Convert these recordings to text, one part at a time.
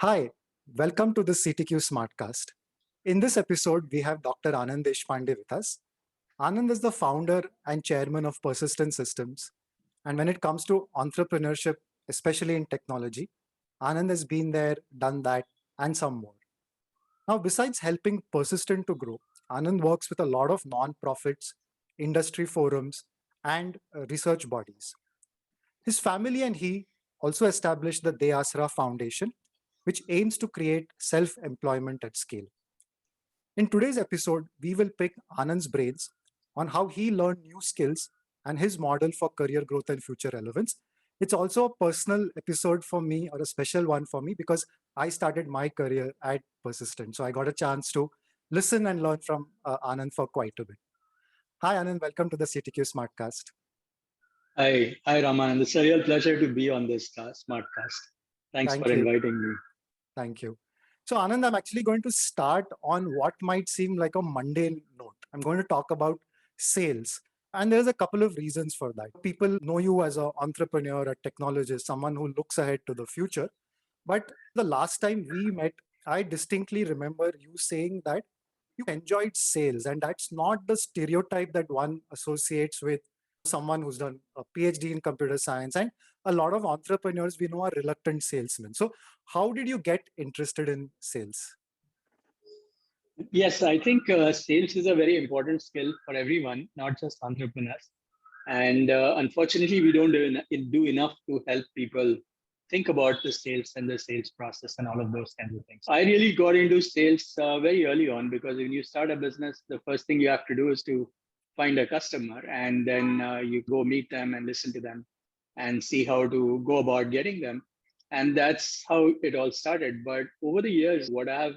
Hi, welcome to the CTQ SmartCast. In this episode, we have Dr. Anand Deshpandey with us. Anand is the founder and chairman of Persistent Systems. And when it comes to entrepreneurship, especially in technology, Anand has been there, done that, and some more. Now, besides helping Persistent to grow, Anand works with a lot of non-profits, industry forums, and research bodies. His family and he also established the deAsra Foundation, which aims to create self-employment at scale. In today's episode, we will pick Anand's brains on how he learned new skills and his model for career growth and future relevance. It's also a personal episode for me, or a special one for me, because I started my career at Persistent. So I got a chance to listen and learn from Anand for quite a bit. Hi, Anand. Welcome to the CTQ SmartCast. Hi, Ramanand. It's a real pleasure to be on this SmartCast. Thanks for Thank you. inviting me. Thank you. So, Anand, I'm actually going to start on what might seem like a mundane note. I'm going to talk about sales. And there's a couple of reasons for that. People know you as an entrepreneur, a technologist, someone who looks ahead to the future. But the last time we met, I distinctly remember you saying that you enjoyed sales. And that's not the stereotype that one associates with someone who's done a PhD in computer science. And a lot of entrepreneurs we know are reluctant salesmen. So, how did you get interested in sales? Yes, I think sales is a very important skill for everyone, not just entrepreneurs. And unfortunately, we don't do enough to help people think about the sales and the sales process and all of those kinds of things. I really got into sales very early on because when you start a business, the first thing you have to do is to find a customer, and then you go meet them and listen to them and see how to go about getting them. And that's how it all started. But over the years, what I have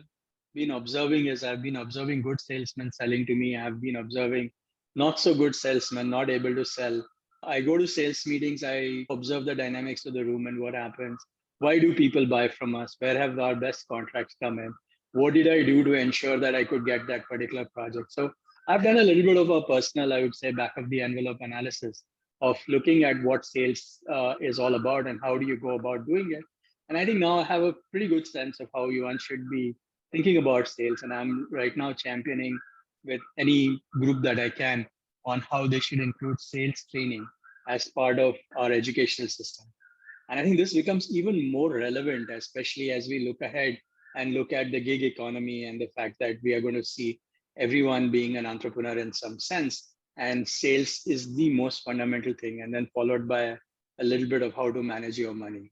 been observing is I've been observing good salesmen selling to me. I've been observing not so good salesmen not able to sell. I go to sales meetings, I observe the dynamics of the room and what happens. Why do people buy from us? Where have our best contracts come in? What did I do to ensure that I could get that particular project? So I've done a little bit of a personal, I would say, back of the envelope analysis of looking at what sales is all about and how do you go about doing it. And I think now I have a pretty good sense of how one should be thinking about sales. And I'm right now championing with any group that I can on how they should include sales training as part of our educational system. And I think this becomes even more relevant, especially as we look ahead and look at the gig economy and the fact that we are going to see everyone being an entrepreneur in some sense. And sales is the most fundamental thing, and then followed by a little bit of how to manage your money.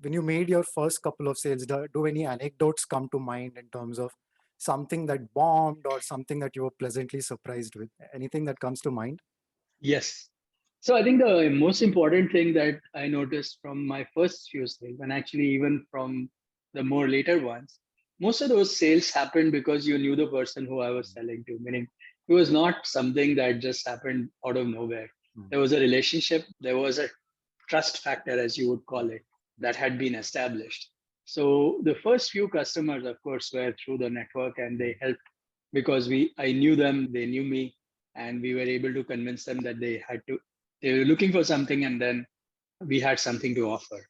When you made your first couple of sales, do any anecdotes come to mind in terms of something that bombed or something that you were pleasantly surprised with? Anything that comes to mind? Yes. So I think the most important thing that I noticed from my first few sales, and actually even from the more later ones, most of those sales happened because you knew the person who I was selling to, meaning it was not something that just happened out of nowhere. There was a relationship, there was a trust factor, as you would call it, that had been established. So the first few customers, of course, were through the network, and they helped because I knew them, they knew me, and we were able to convince them that they were looking for something, and then we had something to offer.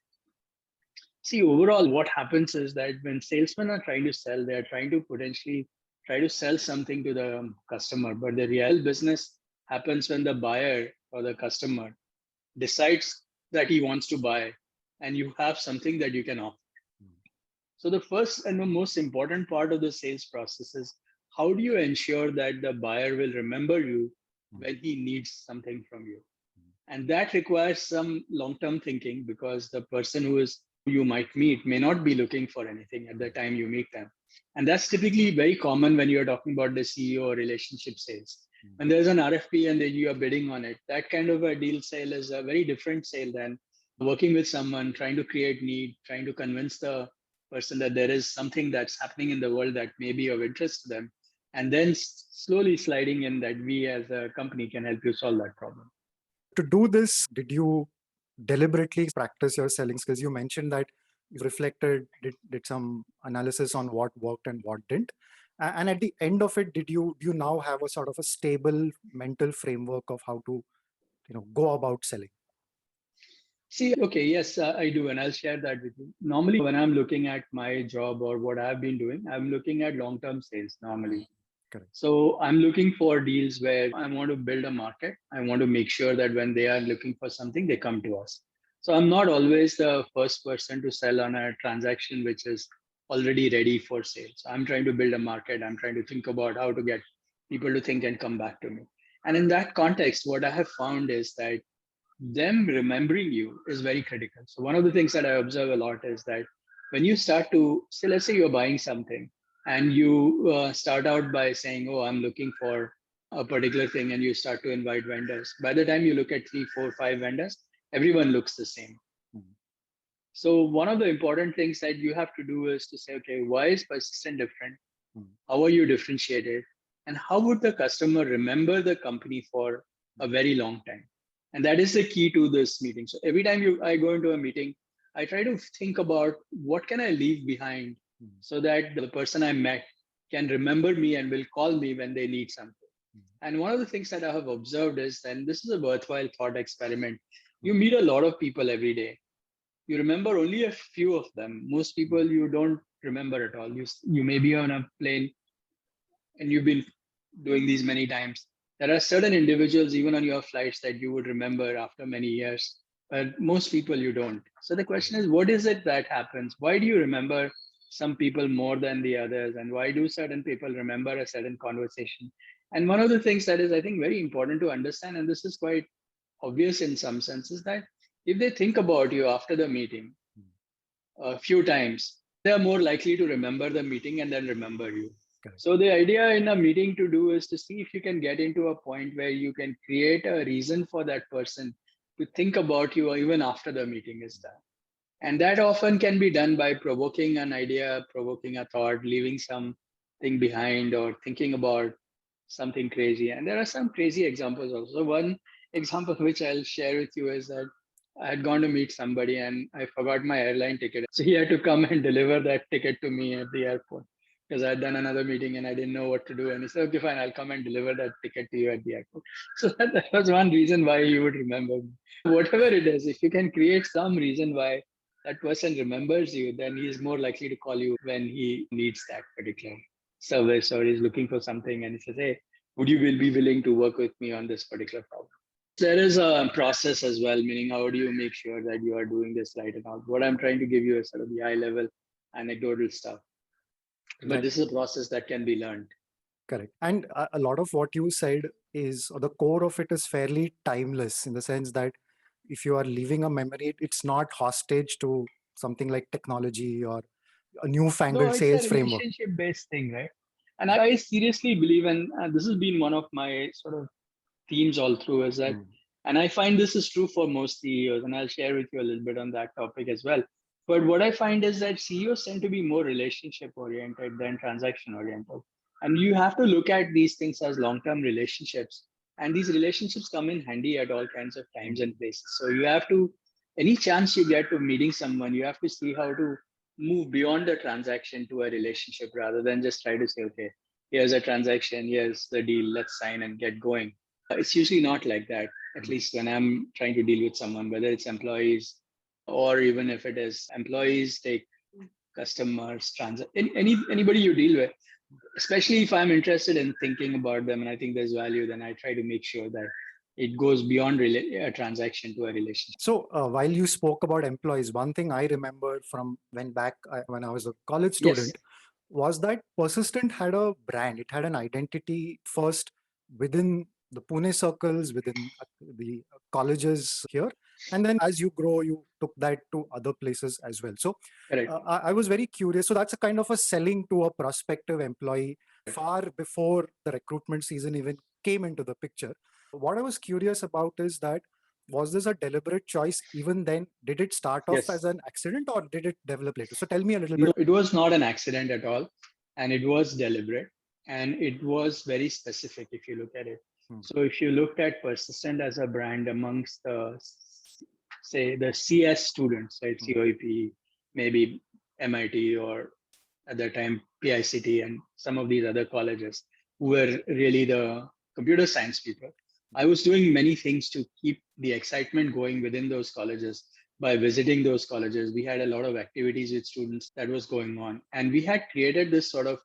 See, overall, what happens is that when salesmen are trying to sell, they are trying to potentially try to sell something to the customer, but the real business happens when the buyer or the customer decides that he wants to buy, and you have something that you can offer. So the first and the most important part of the sales process is how do you ensure that the buyer will remember you when he needs something from you? And that requires some long-term thinking, because the person who you might meet may not be looking for anything at the time you meet them. And that's typically very common when you're talking about the CEO or relationship sales. When there's an RFP and then you are bidding on it, that kind of a deal sale is a very different sale than working with someone, trying to create need, trying to convince the person that there is something that's happening in the world that may be of interest to them, and then slowly sliding in that we as a company can help you solve that problem. To do this, did you deliberately practice your selling skills? You mentioned that you reflected, did some analysis on what worked and what didn't. And at the end of it, do you now have a sort of a stable mental framework of how to go about selling? See, okay, yes, I do, and I'll share that with you. Normally, when I'm looking at my job or what I've been doing, I'm looking at long-term sales normally. Correct. So I'm looking for deals where I want to build a market. I want to make sure that when they are looking for something, they come to us. So I'm not always the first person to sell on a transaction which is already ready for sale. So I'm trying to build a market. I'm trying to think about how to get people to think and come back to me. And in that context, what I have found is that them remembering you is very critical. So one of the things that I observe a lot is that when you start to, say, let's say you're buying something and you start out by saying, "Oh, I'm looking for a particular thing," and you start to invite vendors. By the time you look at three, four, five vendors, everyone looks the same. Mhm. So one of the important things that you have to do is to say, okay, why is persistent different? Mhm. How are you differentiated? And how would the customer remember the company for a very long time? And that is the key to this meeting. So every time I go into a meeting, I try to think about what can I leave behind Mhm. so that the person I met can remember me and will call me when they need something. And one of the things that I have observed is, and this is a worthwhile thought experiment, you Mhm. meet a lot of people every day. You remember only a few of them. Most people Mhm. you don't remember at all. You may be on a plane and you've been doing these many times. There are certain individuals, even on your flights, that you would remember after many years, but most people you don't. So the question is, what is it that happens? Why do you remember some people more than the others? And why do certain people remember a certain conversation? And one of the things that is, I think, very important to understand, and this is quite obvious in some sense, is that if they think about you after the meeting Mhm. a few times, they are more likely to remember the meeting and then remember you. Correct. So the idea in a meeting to do is to see if you can get into a point where you can create a reason for that person to think about you even after the meeting is done. And that often can be done by provoking an idea, provoking a thought, leaving something behind, or thinking about something crazy. And there are some crazy examples also. One example which I'll share with you is that I had gone to meet somebody and I forgot my airline ticket. So he had to come and deliver that ticket to me at the airport because I had done another meeting and I didn't know what to do. And he said, "Okay, fine, I'll come and deliver that ticket to you at the airport." So that was one reason why you would remember me. Whatever it is, if you can create some reason why that person remembers you, then he's more likely to call you when he needs that particular service or he's looking for something and he says, "Hey, would you will be willing to work with me on this particular problem?" There is a process as well, meaning how do you make sure that you are doing this right and all. What I'm trying to give you is sort of the high level anecdotal stuff, but That this is a process that can be learned. correct. And a lot of what you said is, or the core of it is fairly timeless in the sense that if you are leaving a memory, it's not hostage to something like technology or a No, newfangled it's a sales framework. relationship based thing, right? And I seriously believe, and this has been one of my sort of themes all through, is that, Mm. and I find this is true for most CEOs, and I'll share with you a little bit on that topic as well. But what I find is that CEOs tend to be more relationship oriented than transaction oriented. And you have to look at these things as long term relationships. And these relationships come in handy at all kinds of times Mm. and places. So you have to, any chance you get to meeting someone, you have to see how to move beyond the transaction to a relationship rather than just try to say, okay, here's a transaction, here's the deal, let's sign and get going. It's usually not like that, at Mm. least when I'm trying to deal with someone, whether it's employees or even if it is employees, take customers, anybody you deal with, especially if I'm interested in thinking about them and I think there's value, then I try to make sure that it goes beyond a transaction to a relationship. So while you spoke about employees, one thing I remember from when I was a college Yes, student was that Persistent had a brand. It had an identity first within the Pune circles, within the colleges here. And then as you grow, you took that to other places as well. So correct. I was very curious. So that's a kind of a selling to a prospective employee far before the recruitment season even came into the picture. What I was curious about is that was this a deliberate choice even then? Did it start off Yes. as an accident or did it develop later? So tell me a little No, bit. it was not an accident at all. And it was deliberate. And it was very specific if you look at it. Hmm. So if you looked at Persistent as a brand amongst the, say, the CS students, right? Hmm. COEP, maybe MIT or at that time PICT and some of these other colleges who were really the computer science people. I was doing many things to keep the excitement going within those colleges by visiting those colleges. We had a lot of activities with students that was going on. And we had created this sort of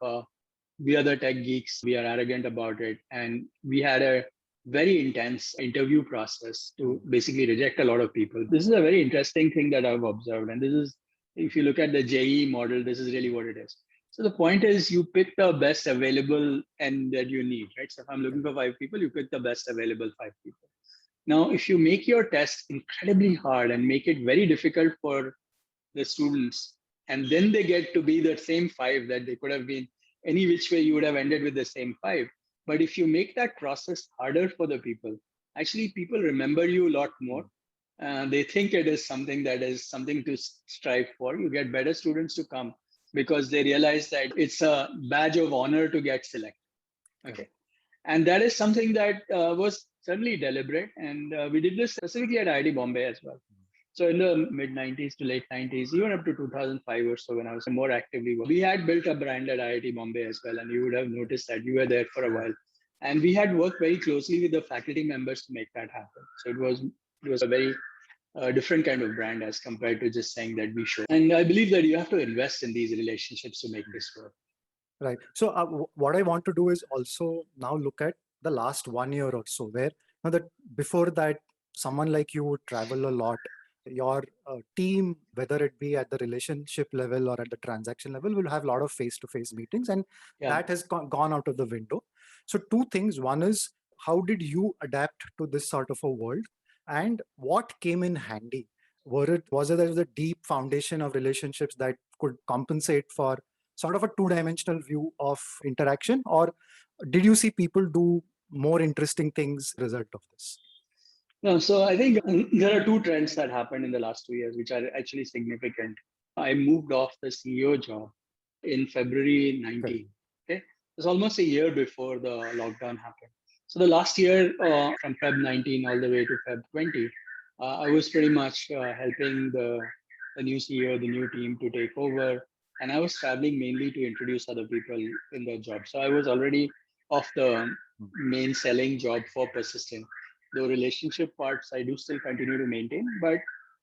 we are the tech geeks, we are arrogant about it. And we had a very intense interview process to basically reject a lot of people. This is a very interesting thing that I've observed. And this is, if you look at the JE model, this is really what it is. So the point is you pick the best available and that you need, right? So if I'm looking for 5 people, you pick the best available 5 people. Now, if you make your test incredibly hard and make it very difficult for the students, and then they get to be the same 5 that they could have been any which way, you would have ended with the same 5. But if you make that process harder for the people, actually people remember you a lot more. They think it is something that is something to strive for. You get better students to come because they realize that it's a badge of honor to get selected. Okay. And that is something that was certainly deliberate. And we did this specifically at IIT Bombay as well. So in the mid 90s to late 90s, even up to 2005 or so, when I was more actively working, we had built a brand at IIT Bombay as well. And you would have noticed that you were there for a while. And we had worked very closely with the faculty members to make that happen. So it was a very different kind of brand as compared to just saying that we show. And I believe that you have to invest in these relationships to make this work. Right. So what I want to do is also now look at the last 1 year or so, where that before that, someone like you would travel a lot. Your team, whether it be at the relationship level or at the transaction level, will have a lot of face-to-face meetings, and that has gone out of the window. So two things. One is, how did you adapt to this sort of a world, and what came in handy? Was it there was a deep foundation of relationships that could compensate for sort of a two-dimensional view of interaction, or did you see people do more interesting things as a result of this? No, so I think there are two trends that happened in the last 2 years, which are actually significant. I moved off the CEO job in February 19. Okay, it's almost a year before the lockdown happened. So the last year, from Feb 19 all the way to Feb 20, I was pretty much helping the new CEO, the new team to take over, and I was traveling mainly to introduce other people in their job. So I was already off the main selling job for Persistent. The relationship parts I do still continue to maintain, but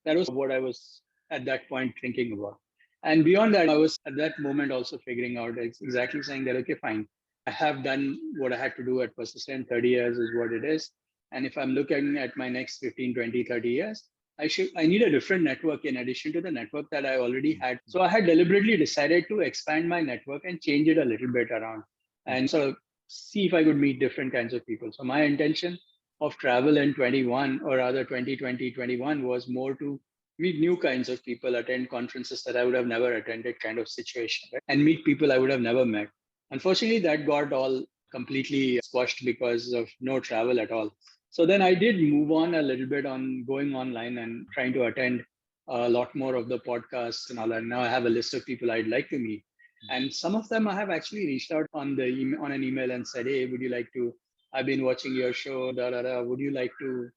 that was what I was at that point thinking about. And beyond that, I was at that moment also figuring out exactly saying that, okay, fine, I have done what I had to do at Persistent. 30 years is what it is. And if I'm looking at my next 15, 20, 30 years, I need a different network in addition to the network that I already had. So I had deliberately decided to expand my network and change it a little bit around and sort of see if I could meet different kinds of people. So my intention of travel in 21, or rather 2020, 21, was more to meet new kinds of people, attend conferences that I would have never attended, kind of situation, right? And meet people I would have never met. Unfortunately, that got all completely squashed because of no travel at all. So then I did move on a little bit on going online and trying to attend a lot more of the podcasts and all that. Now I have a list of people I'd like to meet. And some of them I have actually reached out on on an email and said, hey, would you like to, I've been watching your show, would you like to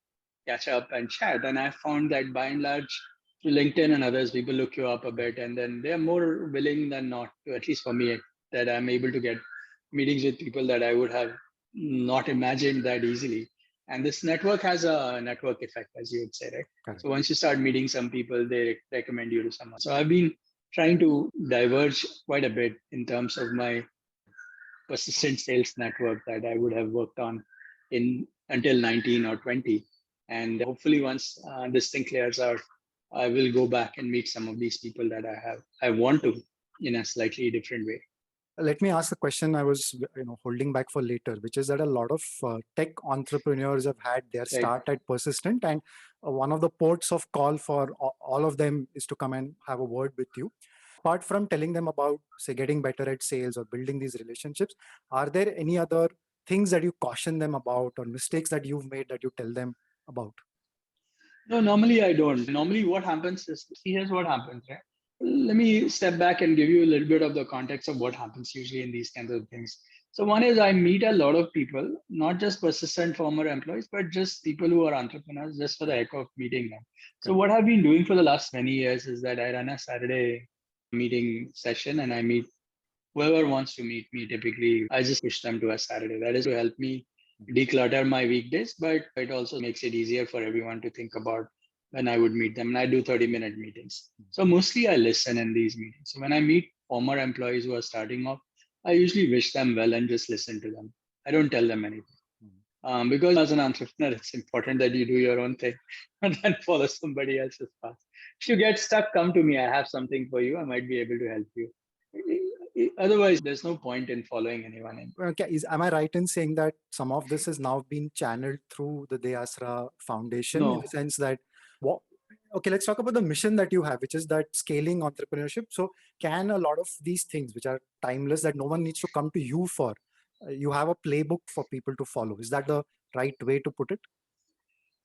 catch up and chat? And I found that by and large, through LinkedIn and others, people look you up a bit, and then they're more willing than not to, at least for me, that I'm able to get meetings with people that I would have not imagined that easily. And this network has a network effect, as you would say, right? Correct. So once you start meeting some people, they recommend you to someone. So I've been trying to diverge quite a bit in terms of my persistent sales network that I would have worked on in until 19 or 20. And hopefully once this thing clears out, I will go back and meet some of these people that I want to in a slightly different way. Let me ask the question I was holding back for later, which is that a lot of tech entrepreneurs have had their start at Persistent, and one of the ports of call for all of them is to come and have a word with you. Apart from telling them about, say, getting better at sales or building these relationships, are there any other things that you caution them about, or mistakes that you've made that you tell them about? No, normally I don't. Normally what happens is, here's what happens, right? Let me step back and give you a little bit of the context of what happens usually in these kinds of things. So one is I meet a lot of people, not just persistent former employees, but just people who are entrepreneurs just for the heck of meeting them. So what I've been doing for the last many years is that I run a Saturday meeting session and I meet whoever wants to meet me. Typically, I just push them to a Saturday. That is to help me declutter my weekdays, but it also makes it easier for everyone to think about when I would meet them. And I do 30-minute meetings. So mostly I listen in these meetings. So when I meet former employees who are starting off, I usually wish them well and just listen to them. I don't tell them anything. Because as an entrepreneur, it's important that you do your own thing and then follow somebody else's path. If you get stuck, come to me. I have something for you. I might be able to help you. Otherwise, there's no point in following anyone in. Okay, am I right in saying that some of this has now been channeled through the deAsra Foundation in No. the sense that, what, okay, let's talk about the mission that you have, which is that scaling entrepreneurship. So can a lot of these things, which are timeless, that no one needs to come to you for, you have a playbook for people to follow? Is that the right way to put it?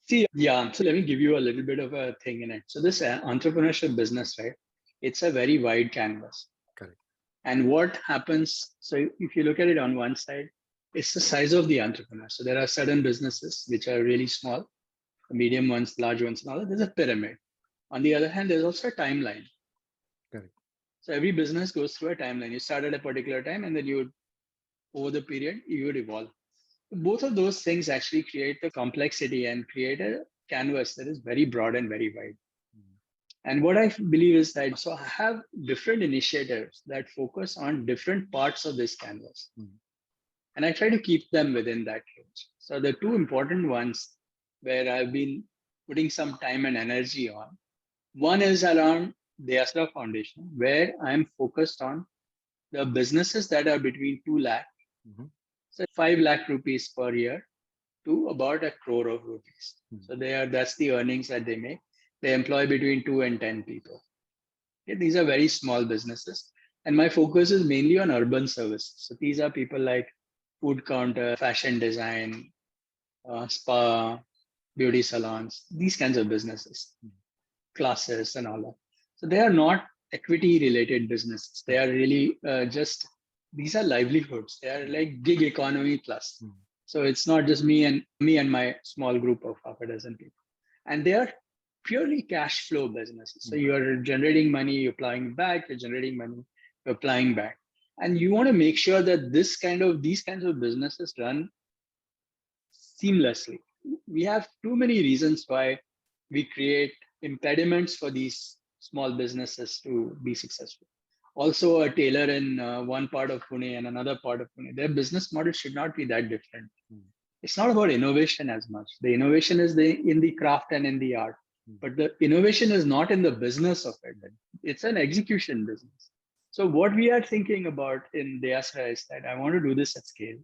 See, yeah. So let me give you a little bit of a thing in it. So this entrepreneurship business, right? It's a very wide canvas. Correct. And what happens? So if you look at it on one side, it's the size of the entrepreneur. So there are certain businesses which are really small, medium ones, large ones, and all that. There's a pyramid. On the other hand, there's also a timeline. Correct. So every business goes through a timeline. You start at a particular time, and then you would, over the period, you would evolve. Both of those things actually create the complexity and create a canvas that is very broad and very wide. And what I believe is that, so I have different initiatives that focus on different parts of this canvas. And I try to keep them within that range. So the two important ones where I've been putting some time and energy on, one is around the deAsra Foundation, where I'm focused on the businesses that are between 2 lakh, so 5 lakh rupees per year to about a crore of rupees. So that's the earnings that they make. They employ between 2 and 10 people. Okay, these are very small businesses. And my focus is mainly on urban services. So these are people like food counter, fashion design, spa, beauty salons, these kinds of businesses, classes and all that. So they are not equity related businesses. They are really just, these are livelihoods. They are like gig economy plus. So it's not just me and my small group of half a dozen people. And they are purely cash flow businesses. So you are generating money, you're applying back, you're generating money, you're applying back. And you want to make sure that these kinds of businesses run seamlessly. We have too many reasons why we create impediments for these small businesses to be successful. Also, a tailor in one part of Pune and another part of Pune, their business model should not be that different. It's not about innovation as much. The innovation is in the craft and in the art, but the innovation is not in the business of it. It's an execution business. So what we are thinking about in deAsra is that I want to do this at scale.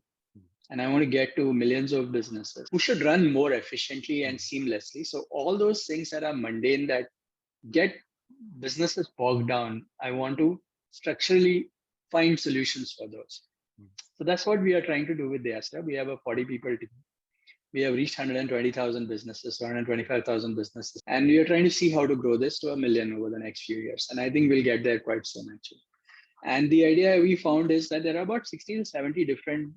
And I want to get to millions of businesses who should run more efficiently and seamlessly. So all those things that are mundane that get businesses bogged down, I want to structurally find solutions for those. So that's what we are trying to do with deAsra. We have a 40 people team. We have reached 120,000 businesses, 125,000 businesses. And we are trying to see how to grow this to 1 million over the next few years. And I think we'll get there quite soon, actually. And the idea we found is that there are about 60 to 70 different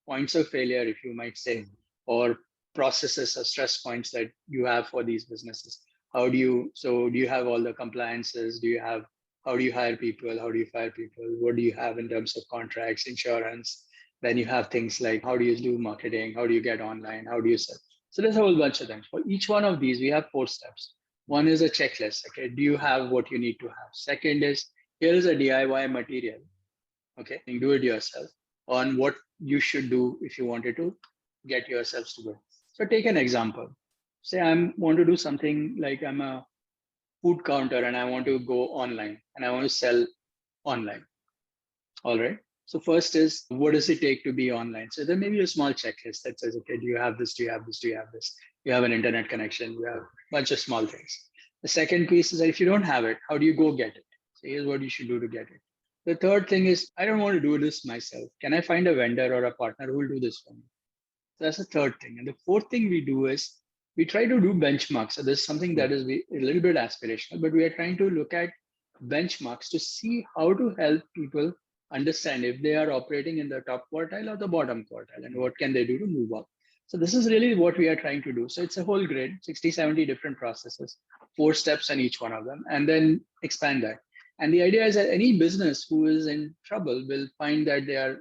points of failure, if you might say, or processes or stress points that you have for these businesses. Do you have all the compliances? How do you hire people? How do you fire people? What do you have in terms of contracts, insurance? Then you have things like, how do you do marketing? How do you get online? How do you sell? So there's a whole bunch of things. For each one of these, we have 4 steps. One is a checklist. Okay, do you have what you need to have? Second is, here is a DIY material. Okay, you do it yourself on what you should do if you wanted to get yourselves to go. So take an example. Say I want to do something like I'm a food counter and I want to go online and I want to sell online. All right. So first is, what does it take to be online? So there may be a small checklist that says, okay, do you have this? Do you have this? Do you have this? You have an internet connection. You have a bunch of small things. The second piece is that if you don't have it, how do you go get it? So here's what you should do to get it. The third thing is, I don't want to do this myself. Can I find a vendor or a partner who will do this for me? So that's the third thing. And the fourth thing we do is we try to do benchmarks. So this is something that is a little bit aspirational, but we are trying to look at benchmarks to see how to help people understand if they are operating in the top quartile or the bottom quartile and what can they do to move up. So this is really what we are trying to do. So it's a whole grid, 60, 70 different processes, 4 steps on each one of them, and then expand that. And the idea is that any business who is in trouble will find that they are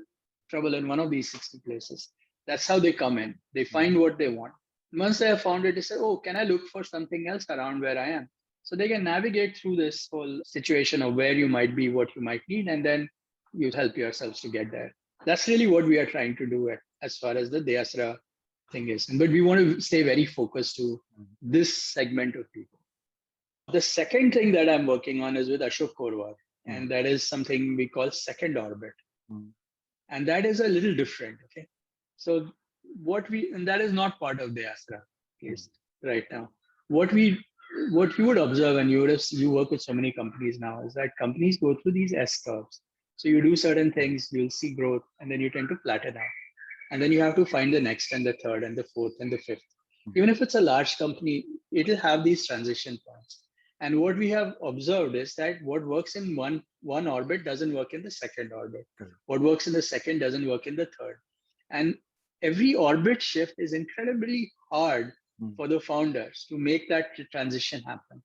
trouble in one of these 60 places. That's how they come in. They find what they want. Once they have found it, they say, oh, can I look for something else around where I am? So they can navigate through this whole situation of where you might be, what you might need, and then you help yourselves to get there. That's really what we are trying to do as far as the deAsra thing is. But we want to stay very focused to this segment of people. The second thing that I'm working on is with Ashok Korwar, and that is something we call second orbit. And that is a little different. Okay. So and that is not part of the Asra case right now. What you would observe, and you work with so many companies now, is that companies go through these S curves. So you do certain things, you'll see growth, and then you tend to flatten out. And then you have to find the next and the third and the fourth and the fifth. Even if it's a large company, it'll have these transition points. And what we have observed is that what works in one orbit doesn't work in the second orbit. What works in the second doesn't work in the third. And every orbit shift is incredibly hard for the founders to make that transition happen.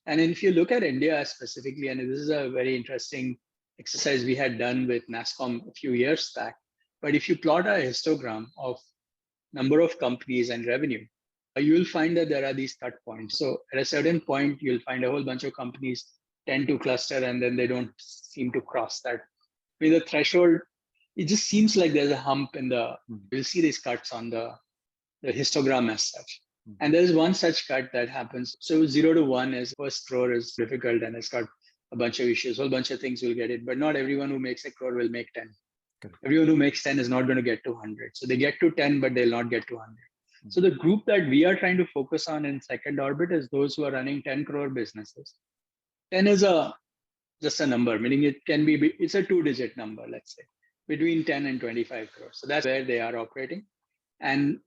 And if you look at India specifically, and this is a very interesting exercise we had done with NASSCOM a few years back, but if you plot a histogram of number of companies and revenue, you will find that there are these cut points. So at a certain point, you'll find a whole bunch of companies tend to cluster and then they don't seem to cross that. With the threshold, it just seems like there's a hump in you'll see these cuts on the histogram as such. And there's one such cut that happens. So 0 to 1 is first crore is difficult and it's got a bunch of issues, a whole bunch of things will get it, but not everyone who makes a crore will make 10. Everyone who makes 10 is not going to get to 100. So they get to 10, but they'll not get to 100. So the group that we are trying to focus on in second orbit is those who are running 10 crore businesses. 10 is just a number, meaning it's a 2-digit number, let's say, between 10 and 25 crores. So that's where they are operating. And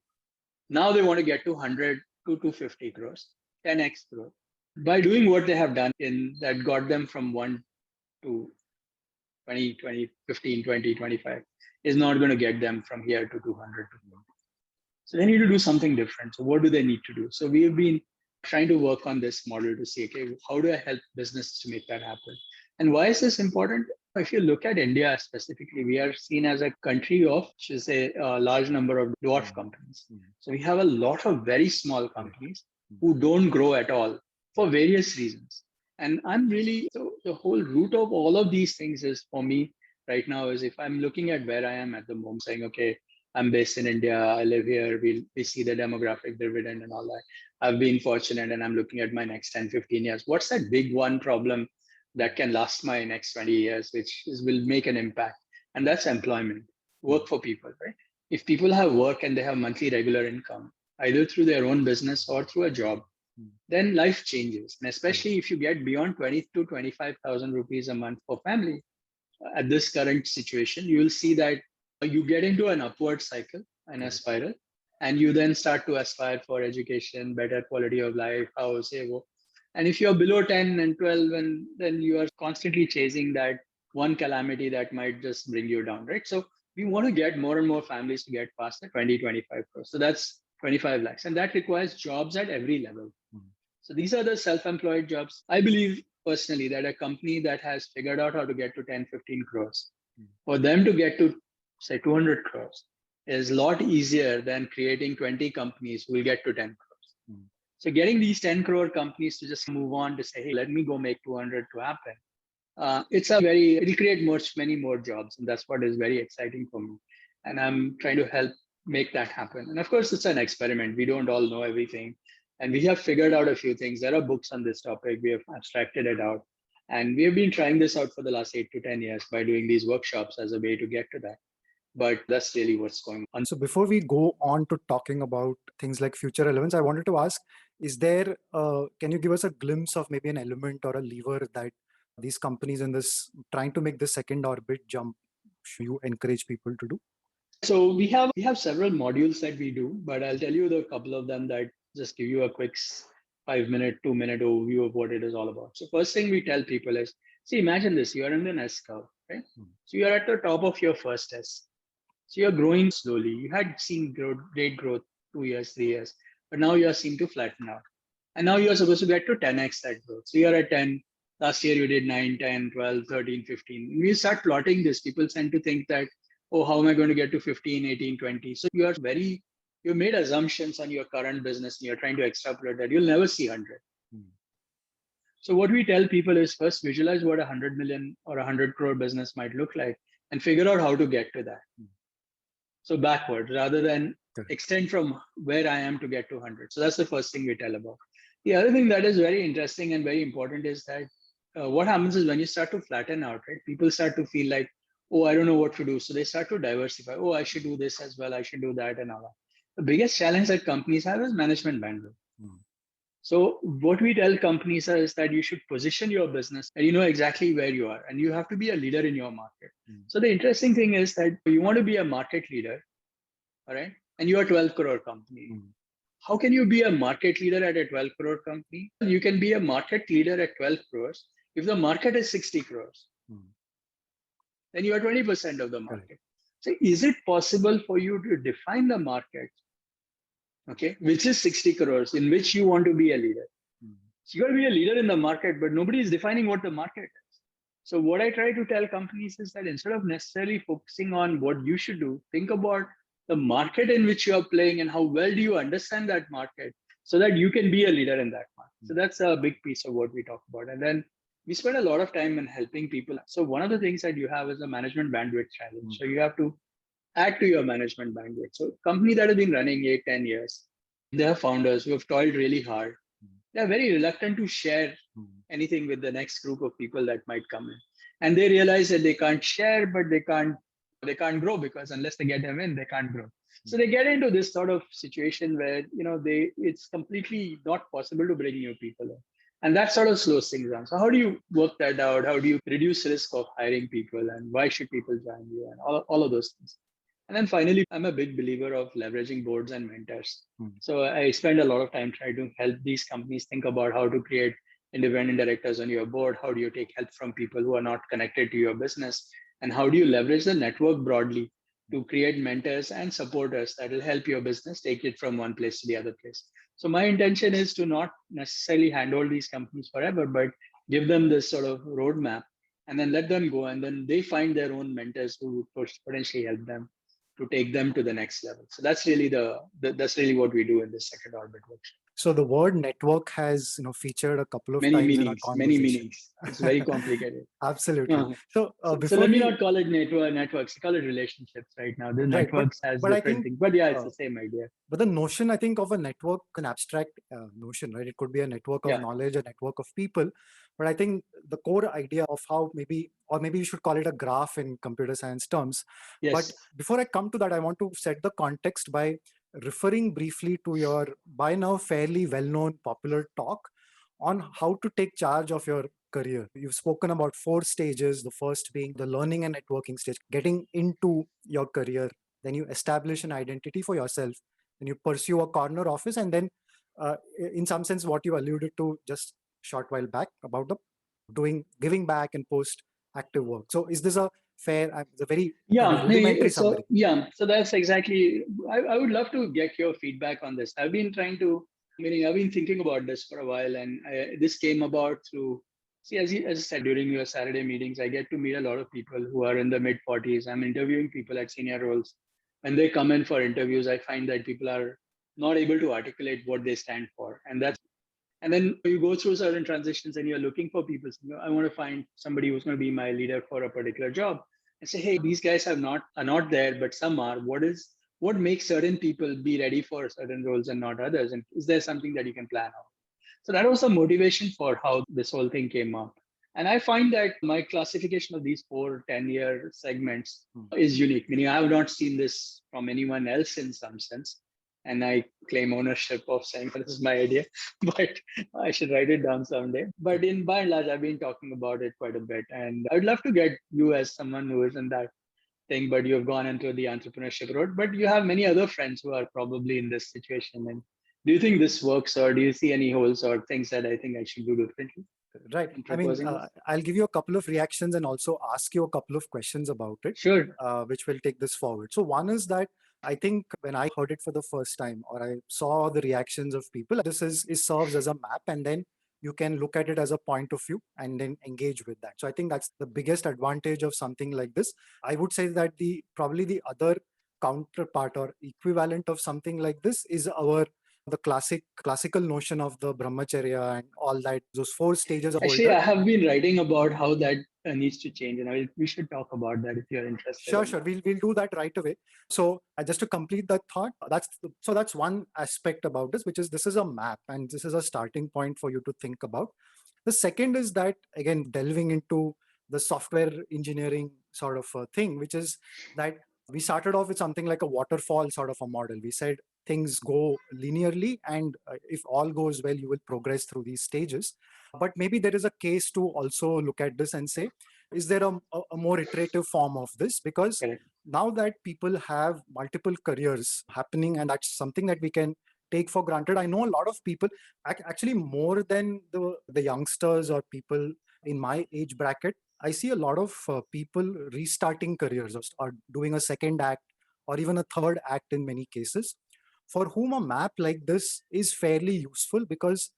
now they want to get to 100 to 250 crores, 10x growth. By doing what they have done that got them from 1 to 20, 15, 20, 25 is not going to get them from here to 200 to 100. So they need to do something different. So what do they need to do? So we have been trying to work on this model to see, okay, how do I help business to make that happen? And why is this important? If you look at India specifically, we are seen as a country of, should say, a large number of dwarf companies. So we have a lot of very small companies who don't grow at all for various reasons. And so the whole root of all of these things is for me right now is if I'm looking at where I am at the moment, saying, okay, I'm based in India, I live here, we see the demographic dividend and all that. I've been fortunate and I'm looking at my next 10, 15 years. What's that big one problem that can last my next 20 years, will make an impact? And that's employment, work for people, right? If people have work and they have monthly regular income, either through their own business or through a job, then life changes. And especially if you get beyond 20 to 25,000 rupees a month for family, at this current situation, you will see that you get into an upward cycle and a spiral, and you then start to aspire for education, better quality of life, house, and if you're below 10 and 12, and then you are constantly chasing that one calamity that might just bring you down, right? So we want to get more and more families to get past the 20, 25 crores. So that's 25 lakhs. And that requires jobs at every level. So these are the self-employed jobs. I believe personally that a company that has figured out how to get to 10, 15 crores, for them to get to say 200 crores is a lot easier than creating 20 companies who will get to 10 crores. So getting these 10 crore companies to just move on to say, hey, let me go make 200 to happen. It'll create many more jobs. And that's what is very exciting for me. And I'm trying to help make that happen. And of course, it's an experiment. We don't all know everything. And we have figured out a few things. There are books on this topic. We have abstracted it out. And we have been trying this out for the last 8 to 10 years by doing these workshops as a way to get to that. But that's really what's going on. So before we go on to talking about things like future relevance, I wanted to ask, can you give us a glimpse of maybe an element or a lever that these companies in this trying to make the second orbit jump, should you encourage people to do? So we have several modules that we do, but I'll tell you the couple of them that just give you a quick 5-minute, 2-minute overview of what it is all about. So first thing we tell people is, see, imagine this, you are in an S curve, right? So you are at the top of your first S. So you're growing slowly. You had seen great growth 2 years, 3 years, but now you are seem to flatten out. And now you are supposed to get to 10x that growth. So you're at 10. Last year you did 9, 10, 12, 13, 15. When you start plotting this, people tend to think that, oh, how am I going to get to 15, 18, 20? So you are very You made assumptions on your current business and you're trying to extrapolate that, you'll never see 100. So what we tell people is first visualize what 100 million or 100 crore business might look like and figure out how to get to that. So backward rather than extend from where I am to get to 100. So that's the first thing we tell about. The other thing that is very interesting and very important is that what happens is when you start to flatten out, right, people start to feel like, oh, I don't know what to do. So they start to diversify. Oh, I should do this as well. I should do that and all that. The biggest challenge that companies have is management bandwidth. So what we tell companies is that you should position your business and you know exactly where you are and you have to be a leader in your market. So the interesting thing is that you want to be a market leader, all right? And you're a 12 crore company. How can you be a market leader at a 12 crore company? You can be a market leader at 12 crores. If the market is 60 crores, then you are 20% of the market. So is it possible for you to define the market, okay, which is 60 crores, in which you want to be a leader? So you got to be a leader in the market, but nobody is defining what the market is. So what I try to tell companies is that instead of necessarily focusing on what you should do, think about the market in which you are playing and how well do you understand that market so that you can be a leader in that market. So that's a big piece of what we talk about. And then we spend a lot of time in helping people. So one of the things that you have is a management bandwidth challenge. So you have to add to your management bandwidth. So company that have been running 8, 10 years, they are founders who have toiled really hard. They're very reluctant to share anything with the next group of people that might come in. And they realize that they can't share, but they can't grow because unless they get them in, they can't grow. So they get into this sort of situation where, it's completely not possible to bring new people in. And that sort of slows things down. So how do you work that out? How do you reduce risk of hiring people and why should people join you and all of those things? And then finally, I'm a big believer of leveraging boards and mentors. So I spend a lot of time trying to help these companies think about how to create independent directors on your board. How do you take help from people who are not connected to your business? And how do you leverage the network broadly to create mentors and supporters that will help your business take it from one place to the other place? So my intention is to not necessarily handhold these companies forever, but give them this sort of roadmap and then let them go. And then they find their own mentors who would potentially help them to take them to the next level. So that's really that's really what we do in this second orbit workshop. So the word network has featured a couple of Many times meanings, in our conversation. many meanings. It's very complicated. Absolutely. So so let me not call it networks. Call it relationships right now. The networks has different things, but yeah, it's the same idea. But the notion, I think, of a network, an abstract notion, right? It could be a network of knowledge, a network of people. But I think the core idea of how maybe you should call it a graph in computer science terms. Yes. But before I come to that, I want to set the context by referring briefly to your by now fairly well-known popular talk on how to take charge of your career. You've spoken about 4 stages, the first being the learning and networking stage, getting into your career. Then you establish an identity for yourself. Then you pursue a corner office. And then in some sense, what you alluded to just short while back about the giving back and post active work. So is this a fair, it's a very rudimentary summary? So that's exactly, I would love to get your feedback on this. I've been thinking about this for a while, and this came about through, as I said, during your Saturday meetings, I get to meet a lot of people who are in the mid 40s. I'm interviewing people at senior roles. When they come in for interviews, I find that people are not able to articulate what they stand for. And then you go through certain transitions and you're looking for people. I want to find somebody who's going to be my leader for a particular job. And say, hey, these guys are not there, but some are. What makes certain people be ready for certain roles and not others? And is there something that you can plan out? So that was the motivation for how this whole thing came up. And I find that my classification of these 4 10-year segments is unique, meaning I have not seen this from anyone else in some sense. And I claim ownership of saying this is my idea, but I should write it down someday. But by and large, I've been talking about it quite a bit. And I would love to get you as someone who is in that thing, but you've gone into the entrepreneurship road, but you have many other friends who are probably in this situation. And do you think this works, or do you see any holes or things that I think I should do differently? Right. I mean, I'll give you a couple of reactions and also ask you a couple of questions about it. Sure. Which will take this forward. So one is that I think when I heard it for the first time, or I saw the reactions of people, this serves as a map, and then you can look at it as a point of view and then engage with that. So I think that's the biggest advantage of something like this. I would say that probably the other counterpart or equivalent of something like this is the classical notion of the brahmacharya and all that, those 4 stages of Actually, older. I have been writing about how that needs to change, and we should talk about that if you're interested Sure, in sure. that. We'll do that right away. So just to complete that thought, that's one aspect about this, which is this is a map and this is a starting point for you to think about. The second is that, again, delving into the software engineering sort of thing, which is that we started off with something like a waterfall sort of a model. We said things go linearly, and if all goes well, you will progress through these stages. But maybe there is a case to also look at this and say, is there a more iterative form of this? Because Correct. now that people have multiple careers happening, and that's something that we can take for granted. I know a lot of people, actually more than the youngsters or people in my age bracket, I see a lot of people restarting careers or doing a second act or even a third act in many cases, for whom a map like this is fairly useful, because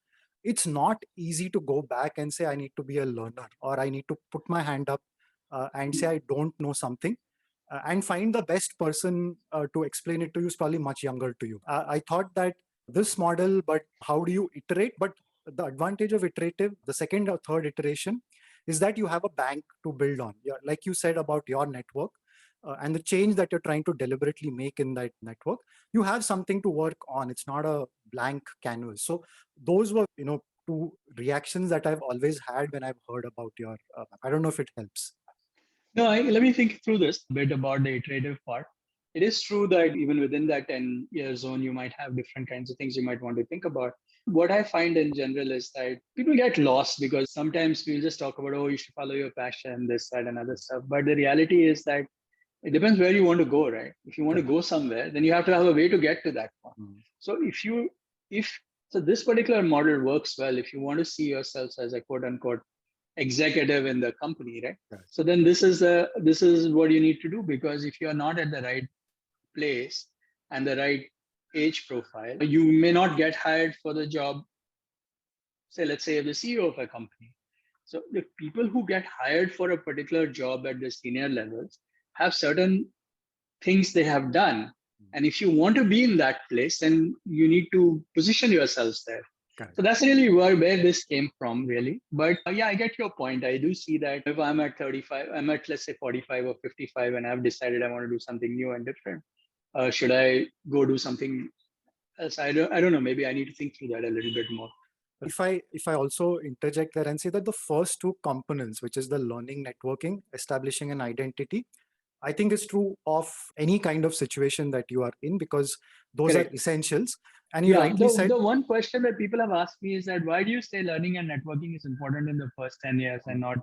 it's not easy to go back and say I need to be a learner or I need to put my hand up and say I don't know something, and find the best person to explain it to you is probably much younger to you. I thought that this model, but how do you iterate? But the advantage of iterative, the second or third iteration, is that you have a bank to build on. Like you said about your network and the change that you're trying to deliberately make in that network, you have something to work on. It's not a blank canvas. So those were, two reactions that I've always had when I've heard about your. I don't know if it helps. No, let me think through this a bit about the iterative part. It is true that even within that 10-year zone, you might have different kinds of things you might want to think about. What I find in general is that people get lost because sometimes we'll just talk about, oh, you should follow your passion, this, that, and other stuff. But the reality is that it depends where you want to go, right? If you want to Correct. go somewhere, then you have to have a way to get to that point. Mm. So if so this particular model works well if you want to see yourselves as a quote unquote executive in the company, right? Correct. So then this is what you need to do, because if you're not at the right place and the right age profile, you may not get hired for the job. Say, let's say, the CEO of a company. So the people who get hired for a particular job at the senior levels have certain things they have done. And if you want to be in that place, then you need to position yourselves there. Correct. So that's really where this came from, really. But yeah, I get your point. I do see that if I'm at 35, I'm at, let's say, 45 or 55, and I've decided I want to do something new and different. Should I go do something else? I don't know. Maybe I need to think through that a little bit more. If I also interject there and say that the first two components, which is the learning, networking, establishing an identity, I think is true of any kind of situation that you are in, because those are Correct. essentials. And you Yeah. rightly The, said, the one question that people have asked me is that why do you say learning and networking is important in the first 10 years and not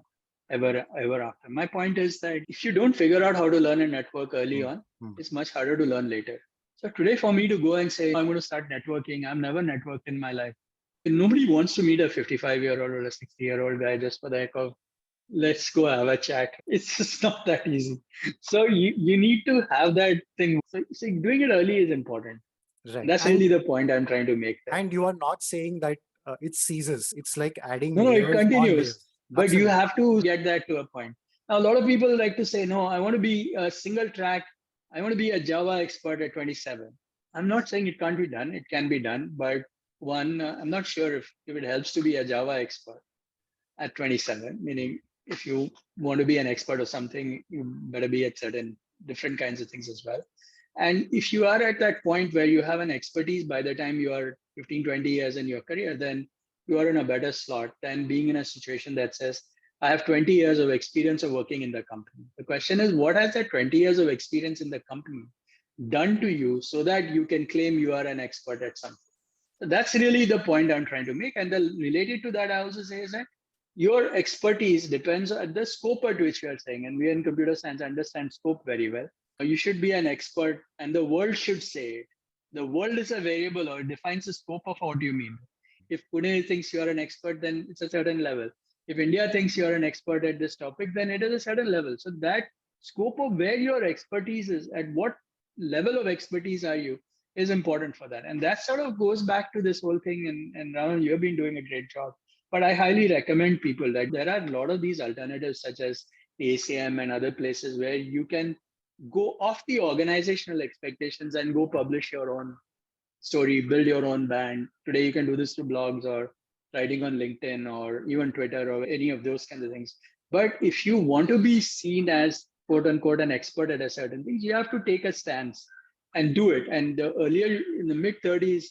ever after? My point is that if you don't figure out how to learn and network early mm, on, mm, it's much harder to learn later. So today, for me to go and say, I'm going to start networking, I've never networked in my life. And nobody wants to meet a 55-year-old or a 60-year-old guy just for the heck of, let's go have a chat. It's just not that easy. So you need to have that thing. So doing it early is important. right. That's really the point I'm trying to make there. And you are not saying that it ceases. It's like adding No, it layers on continues, layers. but you Absolutely. have to get that to a point. Now, a lot of people like to say, no, I want to be a single track. I want to be a Java expert at 27. I'm not saying it can't be done. It can be done. But one, I'm not sure if it helps to be a Java expert at 27, meaning if you want to be an expert of something, you better be at certain different kinds of things as well. And if you are at that point where you have an expertise by the time you are 15, 20 years in your career, then you are in a better slot than being in a situation that says, I have 20 years of experience of working in the company. The question is, what has that 20 years of experience in the company done to you so that you can claim you are an expert at something? So that's really the point I'm trying to make. And related to that, I also say is that your expertise depends on the scope at which you are saying. And we in computer science understand scope very well. You should be an expert, and the world should say it. The world is a variable, or it defines the scope of what you mean. If Pune thinks you are an expert, then it's a certain level. If India thinks you are an expert at this topic, then it is a certain level. So that scope of where your expertise is, at what level of expertise are you, is important for that. And that sort of goes back to this whole thing. And Raman, you've been doing a great job. But I highly recommend people that there are a lot of these alternatives, such as ACM and other places where you can go off the organizational expectations and go publish your own story, build your own brand. Today, you can do this through blogs or writing on LinkedIn or even Twitter or any of those kinds of things. But if you want to be seen as quote unquote an expert at a certain thing, you have to take a stance and do it. And the earlier in the mid 30s,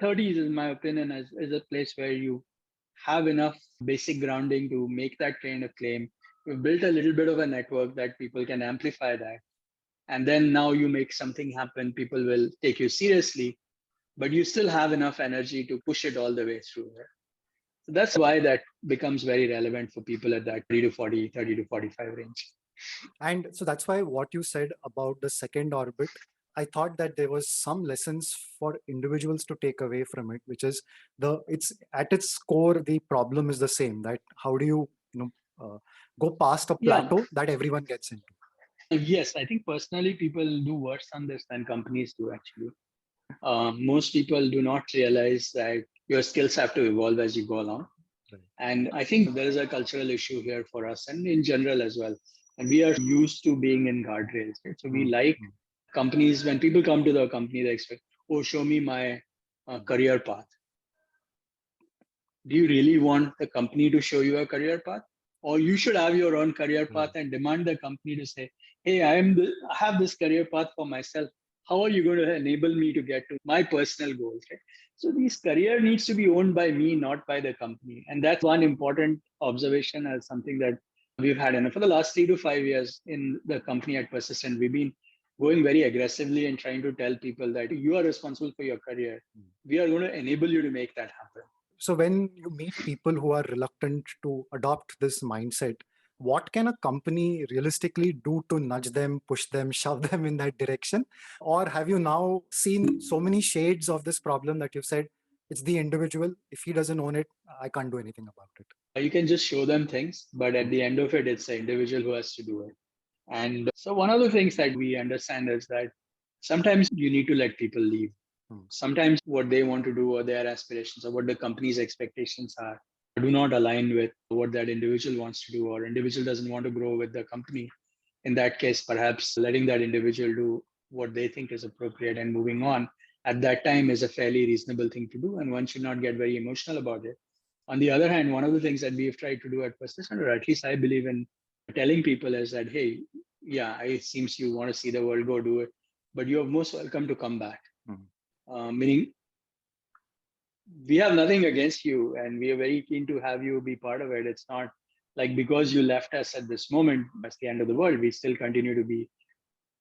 in my opinion, is a place where you have enough basic grounding to make that kind of claim. You've built a little bit of a network that people can amplify that. And then now you make something happen, people will take you seriously, but you still have enough energy to push it all the way through. Right? So that's why that becomes very relevant for people at that 30 to 40, 30 to 45 range. And so that's why what you said about the second orbit, I thought that there was some lessons for individuals to take away from it, which is it's at its core, the problem is the same, that how do go past a Yeah. plateau that everyone gets into. Yes, I think personally people do worse on this than companies do actually. Most people do not realize that your skills have to evolve as you go along. Right. And I think there is a cultural issue here for us and in general as well. And we are used to being in guardrails. Right? So we like companies, when people come to the company, they expect, oh, show me my career path. Do you really want the company to show you a career path? Or you should have your own career path and demand the company to say, hey, I have this career path for myself. How are you going to enable me to get to my personal goals? Right? So this career needs to be owned by me, not by the company. And that's one important observation as something that we've had. And for the last 3 to 5 years in the company at Persistent, we've been going very aggressively and trying to tell people that you are responsible for your career. We are going to enable you to make that happen. So when you meet people who are reluctant to adopt this mindset, what can a company realistically do to nudge them, push them, shove them in that direction? Or have you now seen so many shades of this problem that you've said it's the individual? If he doesn't own it, I can't do anything about it. You can just show them things, but at the end of it, it's the individual who has to do it. And so, one of the things that we understand is that sometimes you need to let people leave. Sometimes what they want to do or their aspirations or what the company's expectations are do not align with what that individual wants to do, or individual doesn't want to grow with the company. In that case, perhaps letting that individual do what they think is appropriate and moving on at that time is a fairly reasonable thing to do, and one should not get very emotional about it. On the other hand, one of the things that we've tried to do at Persistent, or at least I believe in telling people, is that, hey, yeah, it seems you want to see the world, go do it, but you're most welcome to come back. Meaning, we have nothing against you and we are very keen to have you be part of it. It's not like because you left us at this moment, that's the end of the world. We still continue to be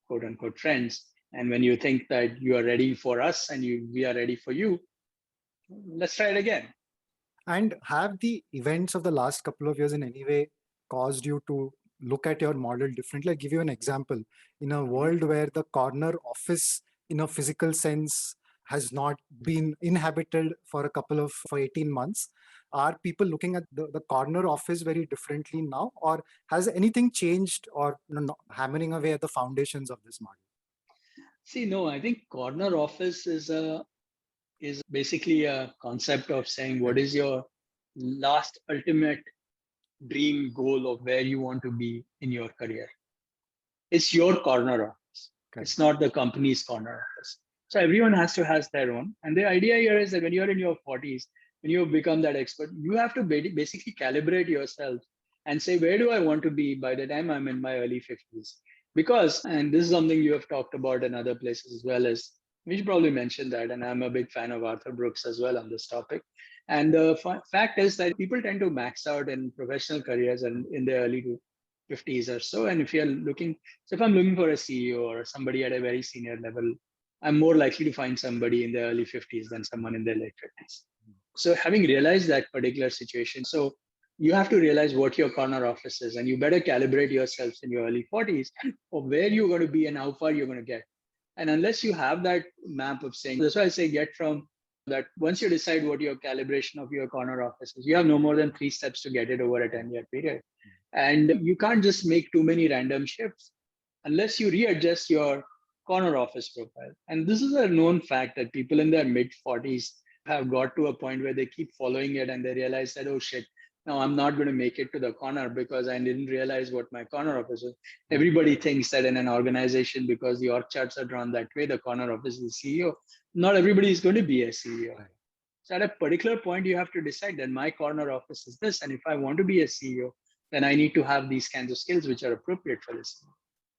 quote unquote friends. And when you think that you are ready for us and we are ready for you, let's try it again. And have the events of the last couple of years in any way caused you to look at your model differently? I'll give you an example. In a world where the corner office in a physical sense has not been inhabited for 18 months, are people looking at the corner office very differently now? Or has anything changed or hammering away at the foundations of this model? See, no, I think corner office is basically a concept of saying what is your last ultimate dream goal of where you want to be in your career. It's your corner office. Okay. It's not the company's corner office. So everyone has to has their own. And the idea here is that when you're in your 40s, when you become that expert, you have to basically calibrate yourself and say, where do I want to be by the time I'm in my early 50s? Because, and this is something you have talked about in other places as well, as we should probably mention that. And I'm a big fan of Arthur Brooks as well on this topic. And the fact is that people tend to max out in professional careers and in their early 50s or so. And if you're looking, so if I'm looking for a CEO or somebody at a very senior level, I'm more likely to find somebody in the early 50s than someone in their late 50s. So having realized that particular situation, so you have to realize what your corner office is, and you better calibrate yourselves in your early 40s of where you're going to be and how far you're going to get. And unless you have that map of saying, that's why I say get from that. Once you decide what your calibration of your corner office is, you have no more than 3 steps to get it over a 10-year period. And you can't just make too many random shifts unless you readjust your corner office profile. And this is a known fact that people in their mid 40s have got to a point where they keep following it and they realize that, oh shit, Now I'm not going to make it to the corner because I didn't realize what my corner office is. Everybody thinks that in an organization, because the org charts are drawn that way, the corner office is the CEO. Not everybody is going to be a CEO. Right. So at a particular point, you have to decide that my corner office is this. And if I want to be a CEO, then I need to have these kinds of skills which are appropriate for this.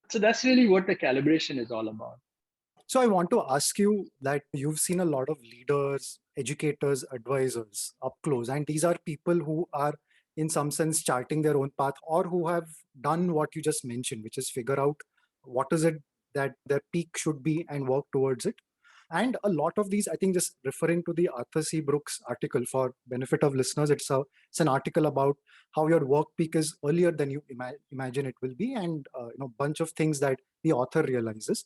So that's really what the calibration is all about. So I want to ask you that you've seen a lot of leaders, educators, advisors up close, and these are people who are in some sense charting their own path or who have done what you just mentioned, which is figure out what is it that their peak should be and work towards it. And a lot of these, I think, just referring to the Arthur C. Brooks article for benefit of listeners, it's an article about how your work peak is earlier than you imagine it will be, and bunch of things that the author realizes.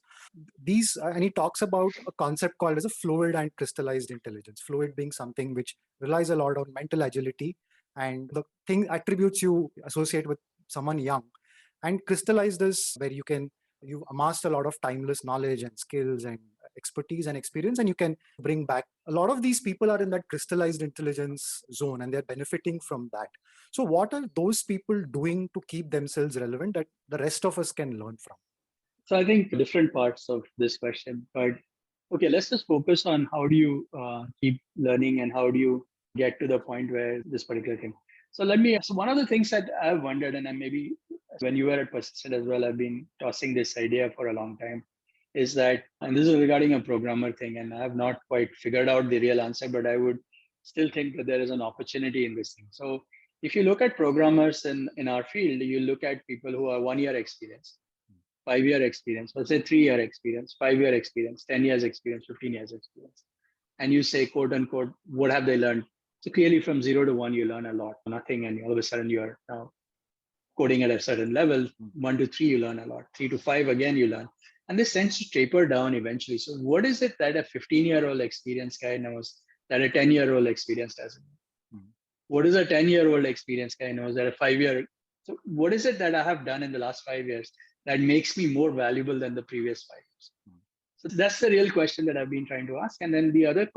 These and he talks about a concept called as a fluid and crystallized intelligence. Fluid being something which relies a lot on mental agility and the thing attributes you associate with someone young, and crystallized is where you've amassed a lot of timeless knowledge and skills and expertise and experience, and you can bring back. A lot of these people are in that crystallized intelligence zone and they're benefiting from that. So what are those people doing to keep themselves relevant that the rest of us can learn from? So I think different parts of this question, but okay, let's just focus on how do you keep learning and how do you get to the point where this particular thing. So one of the things that I've wondered, and I maybe when you were at Persistent as well, I've been tossing this idea for a long time, is that, and this is regarding a programmer thing, and I have not quite figured out the real answer, but I would still think that there is an opportunity in this thing. So if you look at programmers in our field, you look at people who are 1 year experience, 5 year experience, let's say 3 year experience, 5 year experience, 10 years experience, 15 years experience. And you say, quote unquote, what have they learned? So clearly from 0 to 1, you learn a lot, nothing. And all of a sudden you're now coding at a certain level. 1 to 3, you learn a lot. 3 to 5, again, you learn. And this tends to taper down eventually. So what is it that a 15-year-old experienced guy knows that a 10-year-old experience doesn't know? What is a 10-year-old experienced guy knows that a 5 year? So what is it that I have done in the last 5 years that makes me more valuable than the previous 5 years? So that's the real question that I've been trying to ask. And then the other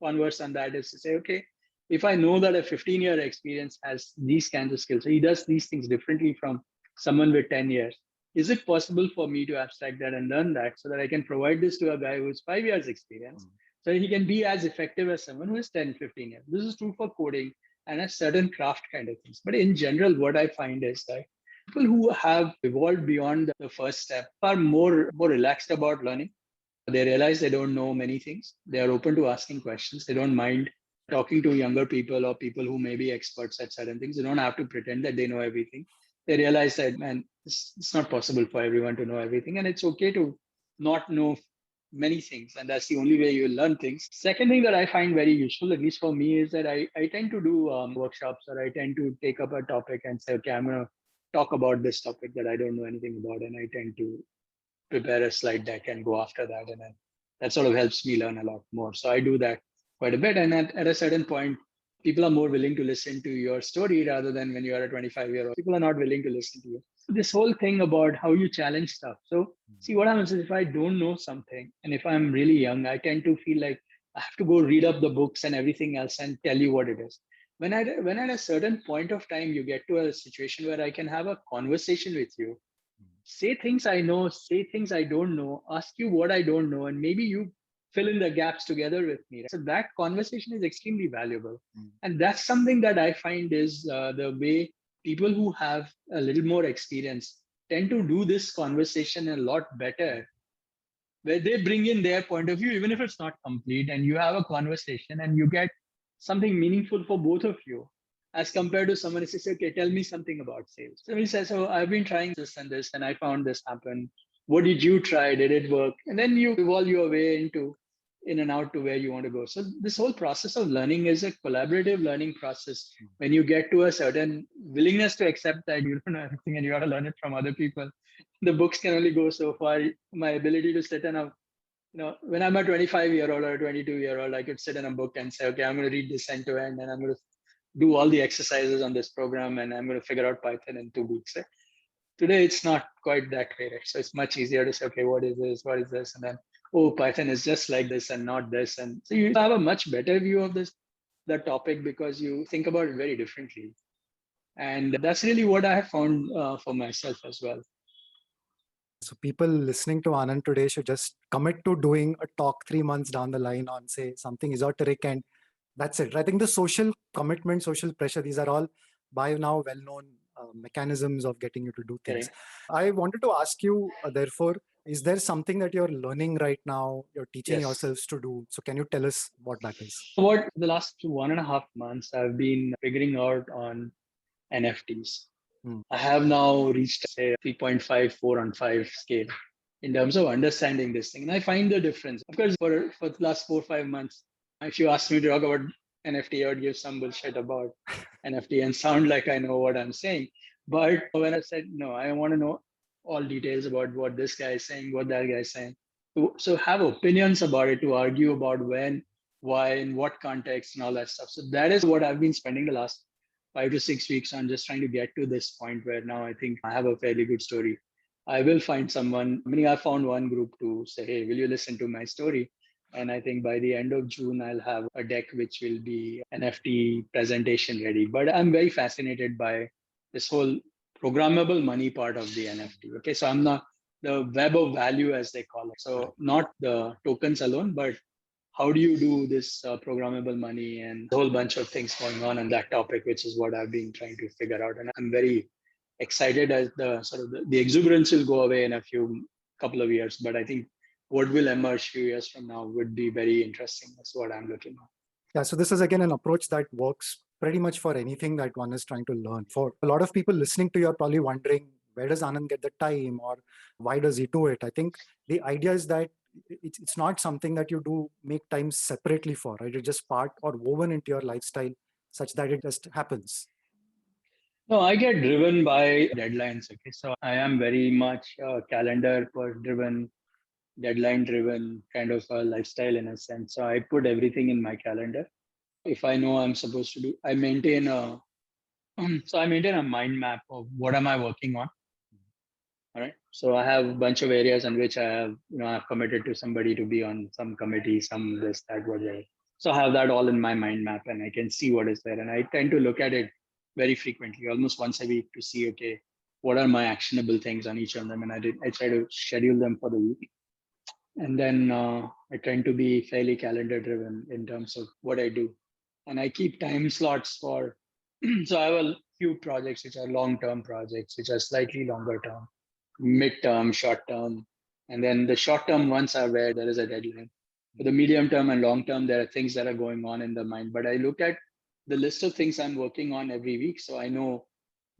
converse on that is to say, okay, if I know that a 15-year experience has these kinds of skills, so he does these things differently from someone with 10 years, is it possible for me to abstract that and learn that so that I can provide this to a guy who's 5 years experience so he can be as effective as someone who is 10, 15 years? This is true for coding and a certain craft kind of things. But in general, what I find is that people who have evolved beyond the first step are more relaxed about learning. They realize they don't know many things. They are open to asking questions. They don't mind talking to younger people or people who may be experts at certain things. They don't have to pretend that they know everything. They realize that, man, it's not possible for everyone to know everything. And it's okay to not know many things. And that's the only way you learn things. Second thing that I find very useful, at least for me, is that I tend to do workshops, or I tend to take up a topic and say, okay, I'm going to talk about this topic that I don't know anything about. And I tend to prepare a slide deck and go after that. And then that sort of helps me learn a lot more. So I do that quite a bit. And at a certain point, people are more willing to listen to your story rather than when you are a 25-year-old. People are not willing to listen to you. So this whole thing about how you challenge stuff. So see, what happens is if I don't know something and if I'm really young, I tend to feel like I have to go read up the books and everything else and tell you what it is. When at a certain point of time, you get to a situation where I can have a conversation with you, say things I know, say things I don't know, ask you what I don't know, and maybe you fill in the gaps together with me. So that conversation is extremely valuable. And that's something that I find is the way people who have a little more experience tend to do this conversation a lot better, where they bring in their point of view, even if it's not complete, and you have a conversation and you get something meaningful for both of you, as compared to someone who says, okay, tell me something about sales. So he says, oh, I've been trying this and I found this happen. What did you try? Did it work? And then you evolve your way in and out to where you want to go. So this whole process of learning is a collaborative learning process. When you get to a certain willingness to accept that you don't know everything and you got to learn it from other people, the books can only go so far. My ability to sit in when I'm a 25-year-old or a 22-year-old, I could sit in a book and say, okay, I'm going to read this end to end and I'm going to do all the exercises on this program and I'm going to figure out Python in 2 weeks. Right? Today, it's not quite that way. Right? So it's much easier to say, okay, what is this? What is this? And then, oh, Python is just like this and not this. And so you have a much better view of the topic because you think about it very differently. And that's really what I have found for myself as well. So people listening to Anand today should just commit to doing a talk 3 months down the line on, say, something esoteric, and that's it. I think the social commitment, social pressure, these are all by now well-known mechanisms of getting you to do things. Correct. I wanted to ask you, therefore, is there something that you're learning right now, you're teaching Yes. yourselves to do? So can you tell us what that is? What the last 1.5 months I've been figuring out on NFTs. Hmm. I have now reached, say, 3.5, 4 on 5 scale in terms of understanding this thing. And I find the difference. Of course, for the last 4 or 5 months, if you ask me to talk about NFT, I would give some bullshit about NFT and sound like I know what I'm saying. But when I said, no, I want to know all details about what this guy is saying, what that guy is saying. So have opinions about it, to argue about when, why, in what context, and all that stuff. So that is what I've been spending the last 5 to 6 weeks on, just trying to get to this point where now I think I have a fairly good story. I will find someone. I mean, I found one group to say, hey, will you listen to my story? And I think by the end of June, I'll have a deck which will be NFT presentation ready. But I'm very fascinated by this whole programmable money part of the NFT. Okay, so I'm not the web of value, as they call it. So not the tokens alone, but how do you do this programmable money, and a whole bunch of things going on that topic, which is what I've been trying to figure out. And I'm very excited as the sort of the exuberance will go away in a few couple of years, but I think what will emerge few years from now would be very interesting. That's what I'm looking at. Yeah, so this is again an approach that works pretty much for anything that one is trying to learn. For a lot of people listening to you are probably wondering, where does Anand get the time, or why does he do it? I think the idea is that it's not something that you do make time separately for, right? It's just part or woven into your lifestyle such that it just happens. No, I get driven by deadlines. Okay, so I am very much calendar driven, deadline driven kind of a lifestyle in a sense. So I put everything in my calendar. If I know I'm supposed to do, I maintain a so I maintain a mind map of what am I working on. All right. So I have a bunch of areas in which I have, I've committed to somebody to be on some committee, some this, that, whatever. So I have that all in my mind map, and I can see what is there. And I tend to look at it very frequently, almost once a week, to see, okay, what are my actionable things on each of them. And I try to schedule them for the week. And then I tend to be fairly calendar driven in terms of what I do. And I keep time slots for, so I have a few projects which are long term projects, which are slightly longer term, mid-term, short-term, and then the short-term ones are where there is a deadline. For the medium term and long term, there are things that are going on in the mind. But I look at the list of things I'm working on every week, so I know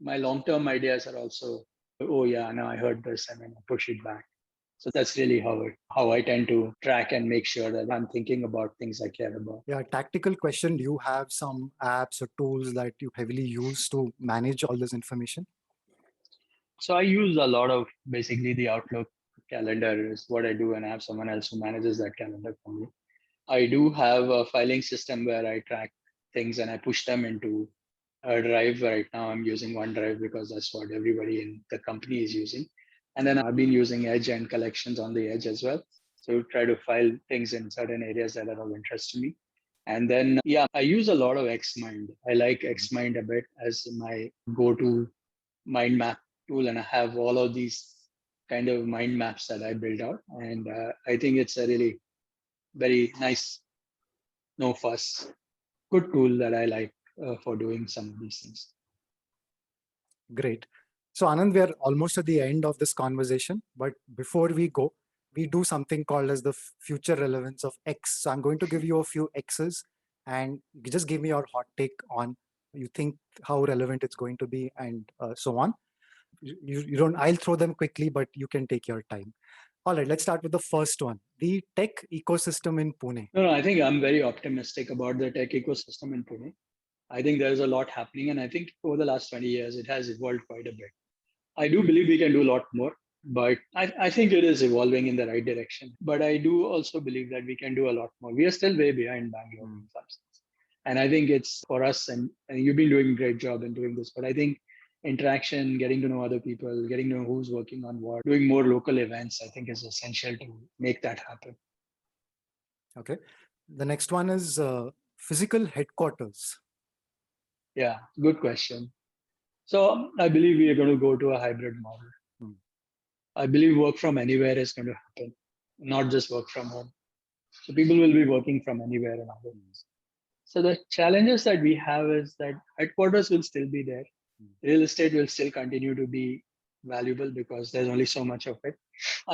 my long-term ideas are also, oh yeah, now I heard this, and then I push it back. So that's really how I tend to track and make sure that I'm thinking about things I care about. Yeah, tactical question. Do you have some apps or tools that you heavily use to manage all this information? So I use a lot of basically the Outlook calendar is what I do, and I have someone else who manages that calendar for me. I do have a filing system where I track things and I push them into a drive. Right now, I'm using OneDrive because that's what everybody in the company is using. And then I've been using Edge and collections on the Edge as well. So try to file things in certain areas that are of interest to me. And then, yeah, I use a lot of XMind. I like XMind a bit as my go-to mind map tool. And I have all of these kind of mind maps that I build out. And I think it's a really very nice, no fuss, good tool that I like for doing some of these things. Great. So Anand, we are almost at the end of this conversation, but before we go, we do something called as the future relevance of X. So I'm going to give you a few X's, and you just give me your hot take on you think how relevant it's going to be, and so on. You don't. I'll throw them quickly, but you can take your time. All right, let's start with the first one: the tech ecosystem in Pune. No, I think I'm very optimistic about the tech ecosystem in Pune. I think there's a lot happening, and I think over the last 20 years, it has evolved quite a bit. I do believe we can do a lot more, but I think it is evolving in the right direction. But I do also believe that we can do a lot more. We are still way behind Bangalore in some sense. And I think it's for us, and you've been doing a great job in doing this, but I think interaction, getting to know other people, getting to know who's working on what, doing more local events, I think is essential to make that happen. Okay. The next one is physical headquarters. Yeah, good question. So I believe we are going to go to a hybrid model. Hmm. I believe work from anywhere is going to happen, not just work from home. So people will be working from anywhere and other Hmm. things. So the challenges that we have is that headquarters will still be there. Hmm. Real estate will still continue to be valuable because there's only so much of it.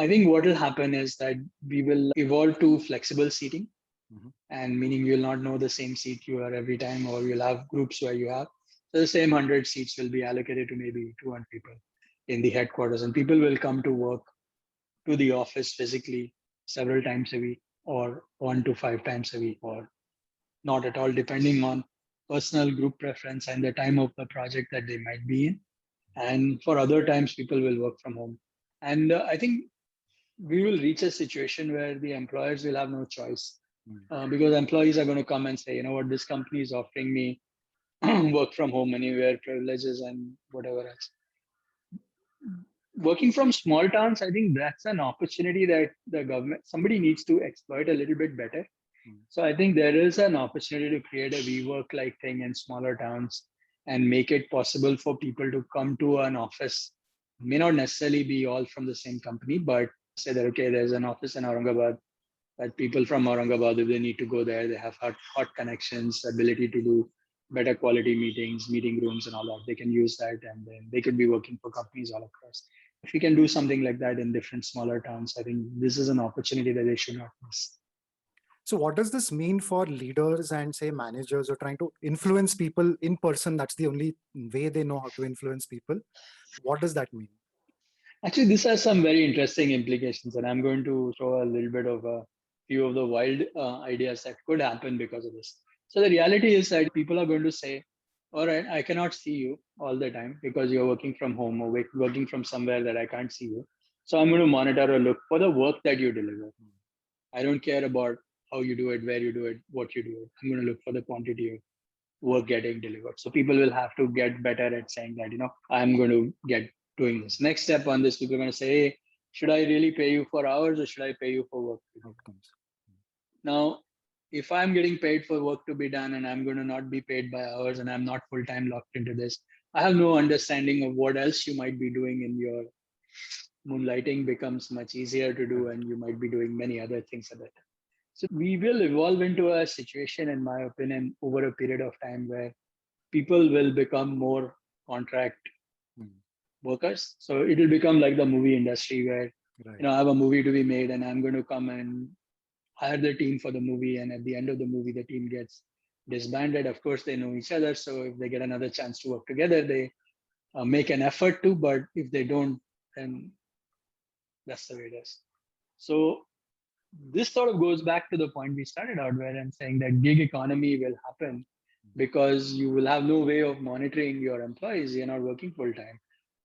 I think what will happen is that we will evolve to flexible seating, Mhm. and meaning you'll not know the same seat you are every time, or you'll have groups where you have. So the same 100 seats will be allocated to maybe 200 people in the headquarters, and people will come to work to the office physically several times a week, or 1 to 5 times a week, or not at all, depending on personal group preference and the time of the project that they might be in. And for other times, people will work from home. And I think we will reach a situation where the employers will have no choice, Hmm. because employees are going to come and say, you know what, this company is offering me work from home anywhere privileges and whatever else. Working from small towns, I think that's an opportunity that the government, somebody needs to exploit a little bit better. Hmm. So I think there is an opportunity to create a WeWork like thing in smaller towns and make it possible for people to come to an office. May not necessarily be all from the same company, but say that, okay, there's an office in Aurangabad, that people from Aurangabad, if they need to go there, they have hot connections, ability to do better quality meetings, meeting rooms, and all that. They can use that, and then they could be working for companies all across. If we can do something like that in different smaller towns, I think this is an opportunity that they should not miss. So, what does this mean for leaders and, say, managers who are trying to influence people in person? That's the only way they know how to influence people. What does that mean? Actually, this has some very interesting implications, and I'm going to throw a little bit of a few of the wild ideas that could happen because of this. So the reality is that people are going to say, "All right, I cannot see you all the time because you're working from home or working from somewhere that I can't see you. So I'm going to monitor or look for the work that you deliver. I don't care about how you do it, where you do it, what you do it. I'm going to look for the quantity of work getting delivered. So people will have to get better at saying that, I'm going to get doing this. Next step on this, people are going to say, hey, should I really pay you for hours or should I pay you for work to be done? Outcomes. Now, if I'm getting paid for work to be done and I'm going to not be paid by hours and I'm not full time locked into this, I have no understanding of what else you might be doing in your moonlighting becomes much easier to do, Correct. and you might be doing many other things at that time. So we will evolve into a situation, in my opinion, over a period of time where people will become more contract Hmm. workers. So it will become like the movie industry where, Right. I have a movie to be made and I'm going to come and hire the team for the movie. And at the end of the movie, the team gets disbanded. Of course, they know each other. So if they get another chance to work together, they make an effort to. But if they don't, then that's the way it is. So this sort of goes back to the point we started out where I'm saying that gig economy will happen because you will have no way of monitoring your employees. You're not working full time.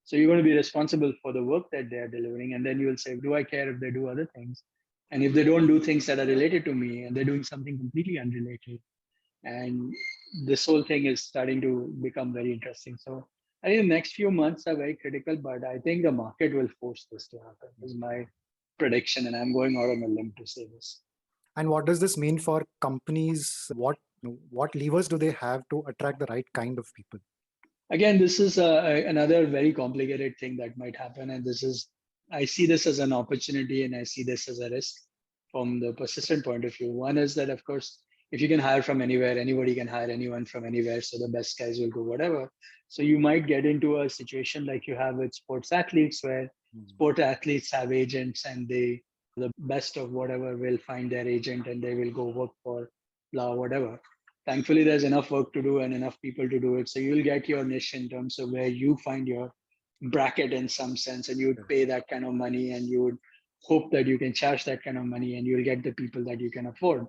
So you're going to be responsible for the work that they're delivering. And then you will say, do I care if they do other things? And if they don't do things that are related to me and they're doing something completely unrelated, and this whole thing is starting to become very interesting. So I think the next few months are very critical, but I think the market will force this to happen, is my prediction. And I'm going out on a limb to say this. And what does this mean for companies? What levers do they have to attract the right kind of people? Again, this is another very complicated thing that might happen. And this is, I see this as an opportunity and I see this as a risk from the persistent point of view. One is that, of course, if you can hire from anywhere, anybody can hire anyone from anywhere. So the best guys will go whatever. So you might get into a situation like you have with sports athletes, where Hmm. sport athletes have agents and the best of whatever will find their agent and they will go work for blah, whatever. Thankfully there's enough work to do and enough people to do it, so you'll get your niche in terms of where you find your bracket in some sense, and you would Correct. pay that kind of money and you would hope that you can charge that kind of money and you'll get the people that you can afford.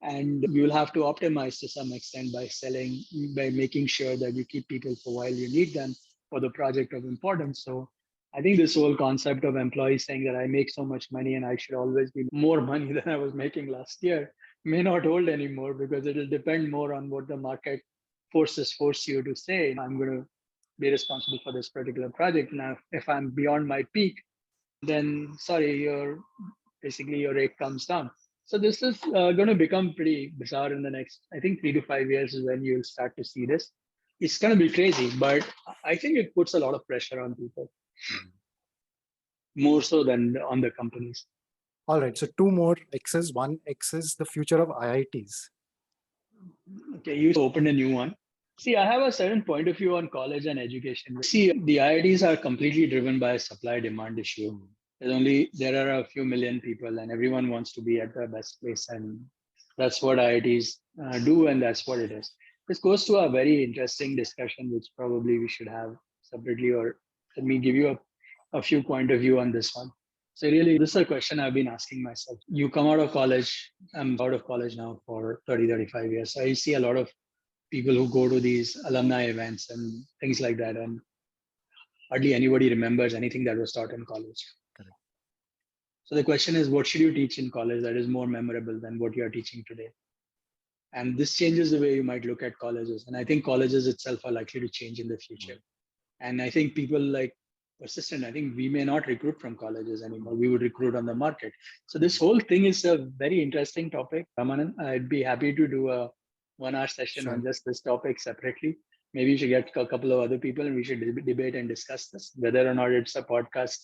And you'll have to optimize to some extent by selling, by making sure that you keep people for while you need them for the project of importance. So I think this whole concept of employees saying that I make so much money and I should always be more money than I was making last year may not hold anymore, because it will depend more on what the market forces force you to say. I'm going to be responsible for this particular project. Now, if I'm beyond my peak, then sorry, basically your rate comes down. So this is going to become pretty bizarre in the next, I think, 3 to 5 years is when you'll start to see this. it's going to be crazy, but I think it puts a lot of pressure on people, more so than on the companies. All right. So two more X's. One X is the future of IITs. Okay, you opened a new one. See, I have a certain point of view on college and education. See, the IITs are completely driven by a supply demand issue. There are a few million people, and everyone wants to be at the best place, and that's what IITs do, and that's what it is. This goes to a very interesting discussion, which probably we should have separately, or let me give you a few point of view on this one. So really, this is a question I've been asking myself. You come out of college. I'm out of college now for 30, 35 years. So I see a lot of people who go to these alumni events and things like that, and hardly anybody remembers anything that was taught in college. Correct. So the question is, what should you teach in college that is more memorable than what you are teaching today? And this changes the way you might look at colleges. And I think colleges itself are likely to change in the future. And I think people like Persistent, I think we may not recruit from colleges anymore. We would recruit on the market. So this whole thing is a very interesting topic. Ramanand, I'd be happy to do a 1 hour session on just this topic separately. Maybe you should get a couple of other people and we should debate and discuss this. Whether or not it's a podcast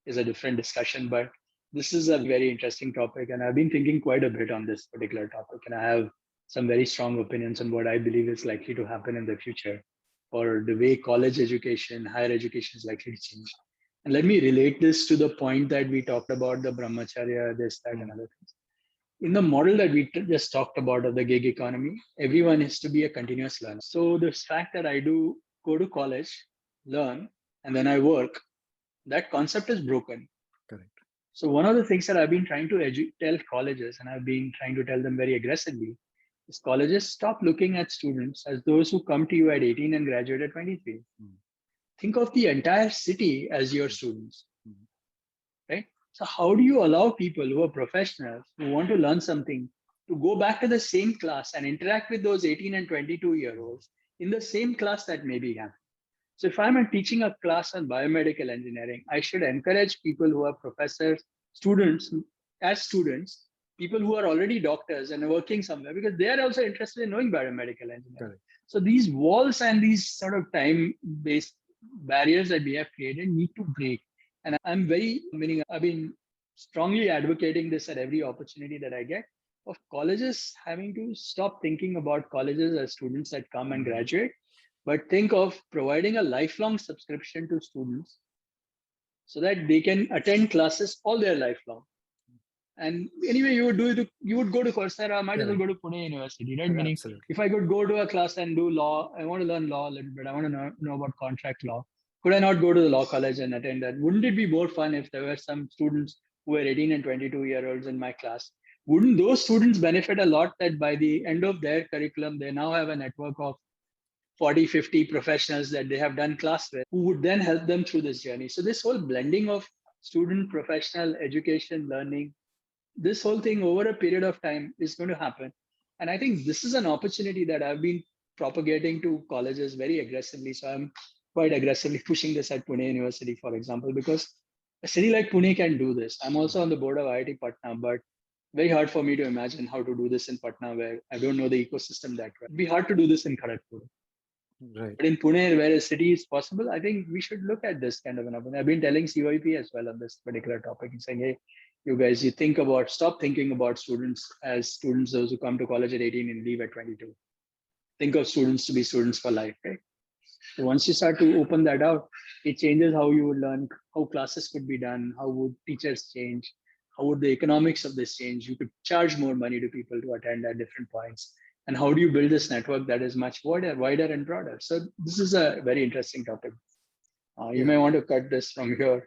is a different discussion, but this is a very interesting topic. And I've been thinking quite a bit on this particular topic. And I have some very strong opinions on what I believe is likely to happen in the future, or the way college education, higher education is likely to change. And let me relate this to the point that we talked about the brahmacharya, this, that, and other things. In the model that we just talked about of the gig economy, everyone has to be a continuous learner. So the fact that I do go to college, learn, and then I work, that concept is broken. Correct. So one of the things that I've been trying to tell colleges, and I've been trying to tell them very aggressively, is colleges stop looking at students as those who come to you at 18 and graduate at 23. Think of the entire city as your students, right? So how do you allow people who are professionals, who want to learn something, to go back to the same class and interact with those 18 and 22-year-olds in the same class that maybe have? So if I'm teaching a class on biomedical engineering, I should encourage people who are professors, students, as students, people who are already doctors and working somewhere, because they are also interested in knowing biomedical engineering. Correct. So these walls and these sort of time-based barriers that we have created need to break. And I've been strongly advocating this at every opportunity that I get, of colleges having to stop thinking about colleges as students that come and graduate, but think of providing a lifelong subscription to students so that they can attend classes all their life long. And anyway, you would go to Coursera, might as well go to Pune University, right? Meaning, if I could go to a class and do law, I want to learn law a little bit, I want to know about contract law. Could I not go to the law college and attend that? Wouldn't it be more fun if there were some students who were 18 and 22-year-olds in my class? Wouldn't those students benefit a lot that by the end of their curriculum, they now have a network of 40, 50 professionals that they have done class with, who would then help them through this journey? So this whole blending of student, professional, education, learning, this whole thing over a period of time is going to happen. And I think this is an opportunity that I've been propagating to colleges very aggressively. So I'm quite aggressively pushing this at Pune University, for example, because a city like Pune can do this. I'm also on the board of IIT Patna, but very hard for me to imagine how to do this in Patna, where I don't know the ecosystem that well. It'd be hard to do this in Kharagpur. Right. But in Pune, where a city is possible, I think we should look at this kind of an opportunity. I've been telling CYP as well on this particular topic and saying, hey, you guys, stop thinking about students as students, those who come to college at 18 and leave at 22. Think of students to be students for life, right? So once you start to open that out, it changes how you would learn, how classes could be done, how would teachers change, how would the economics of this change? You could charge more money to people to attend at different points. And how do you build this network that is much wider and broader? So this is a very interesting topic. You may want to cut this from here.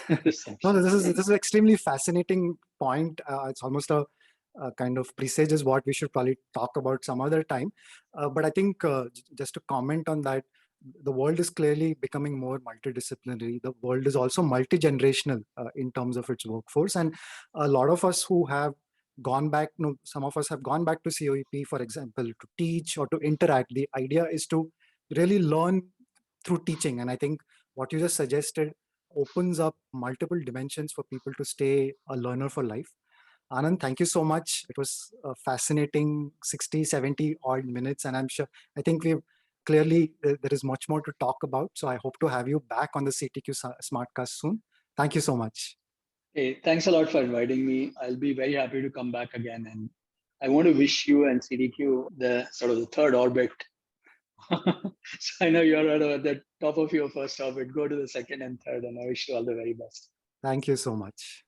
No, this is an extremely fascinating point. It's almost a kind of presages what we should probably talk about some other time. But I think just to comment on that, the world is clearly becoming more multidisciplinary. The world is also multi-generational in terms of its workforce. And a lot of us who have gone back, some of us have gone back to COEP, for example, to teach or to interact. The idea is to really learn through teaching. And I think what you just suggested opens up multiple dimensions for people to stay a learner for life. Anand, thank you so much. It was a fascinating 60, 70 odd minutes. And I think we've clearly there is much more to talk about. So I hope to have you back on the CTQ SmartCast soon. Thank you so much. Hey, thanks a lot for inviting me. I'll be very happy to come back again. And I want to wish you and CDQ the sort of the third orbit. So I know you're at the top of your first orbit. Go to the second and third, and I wish you all the very best. Thank you so much.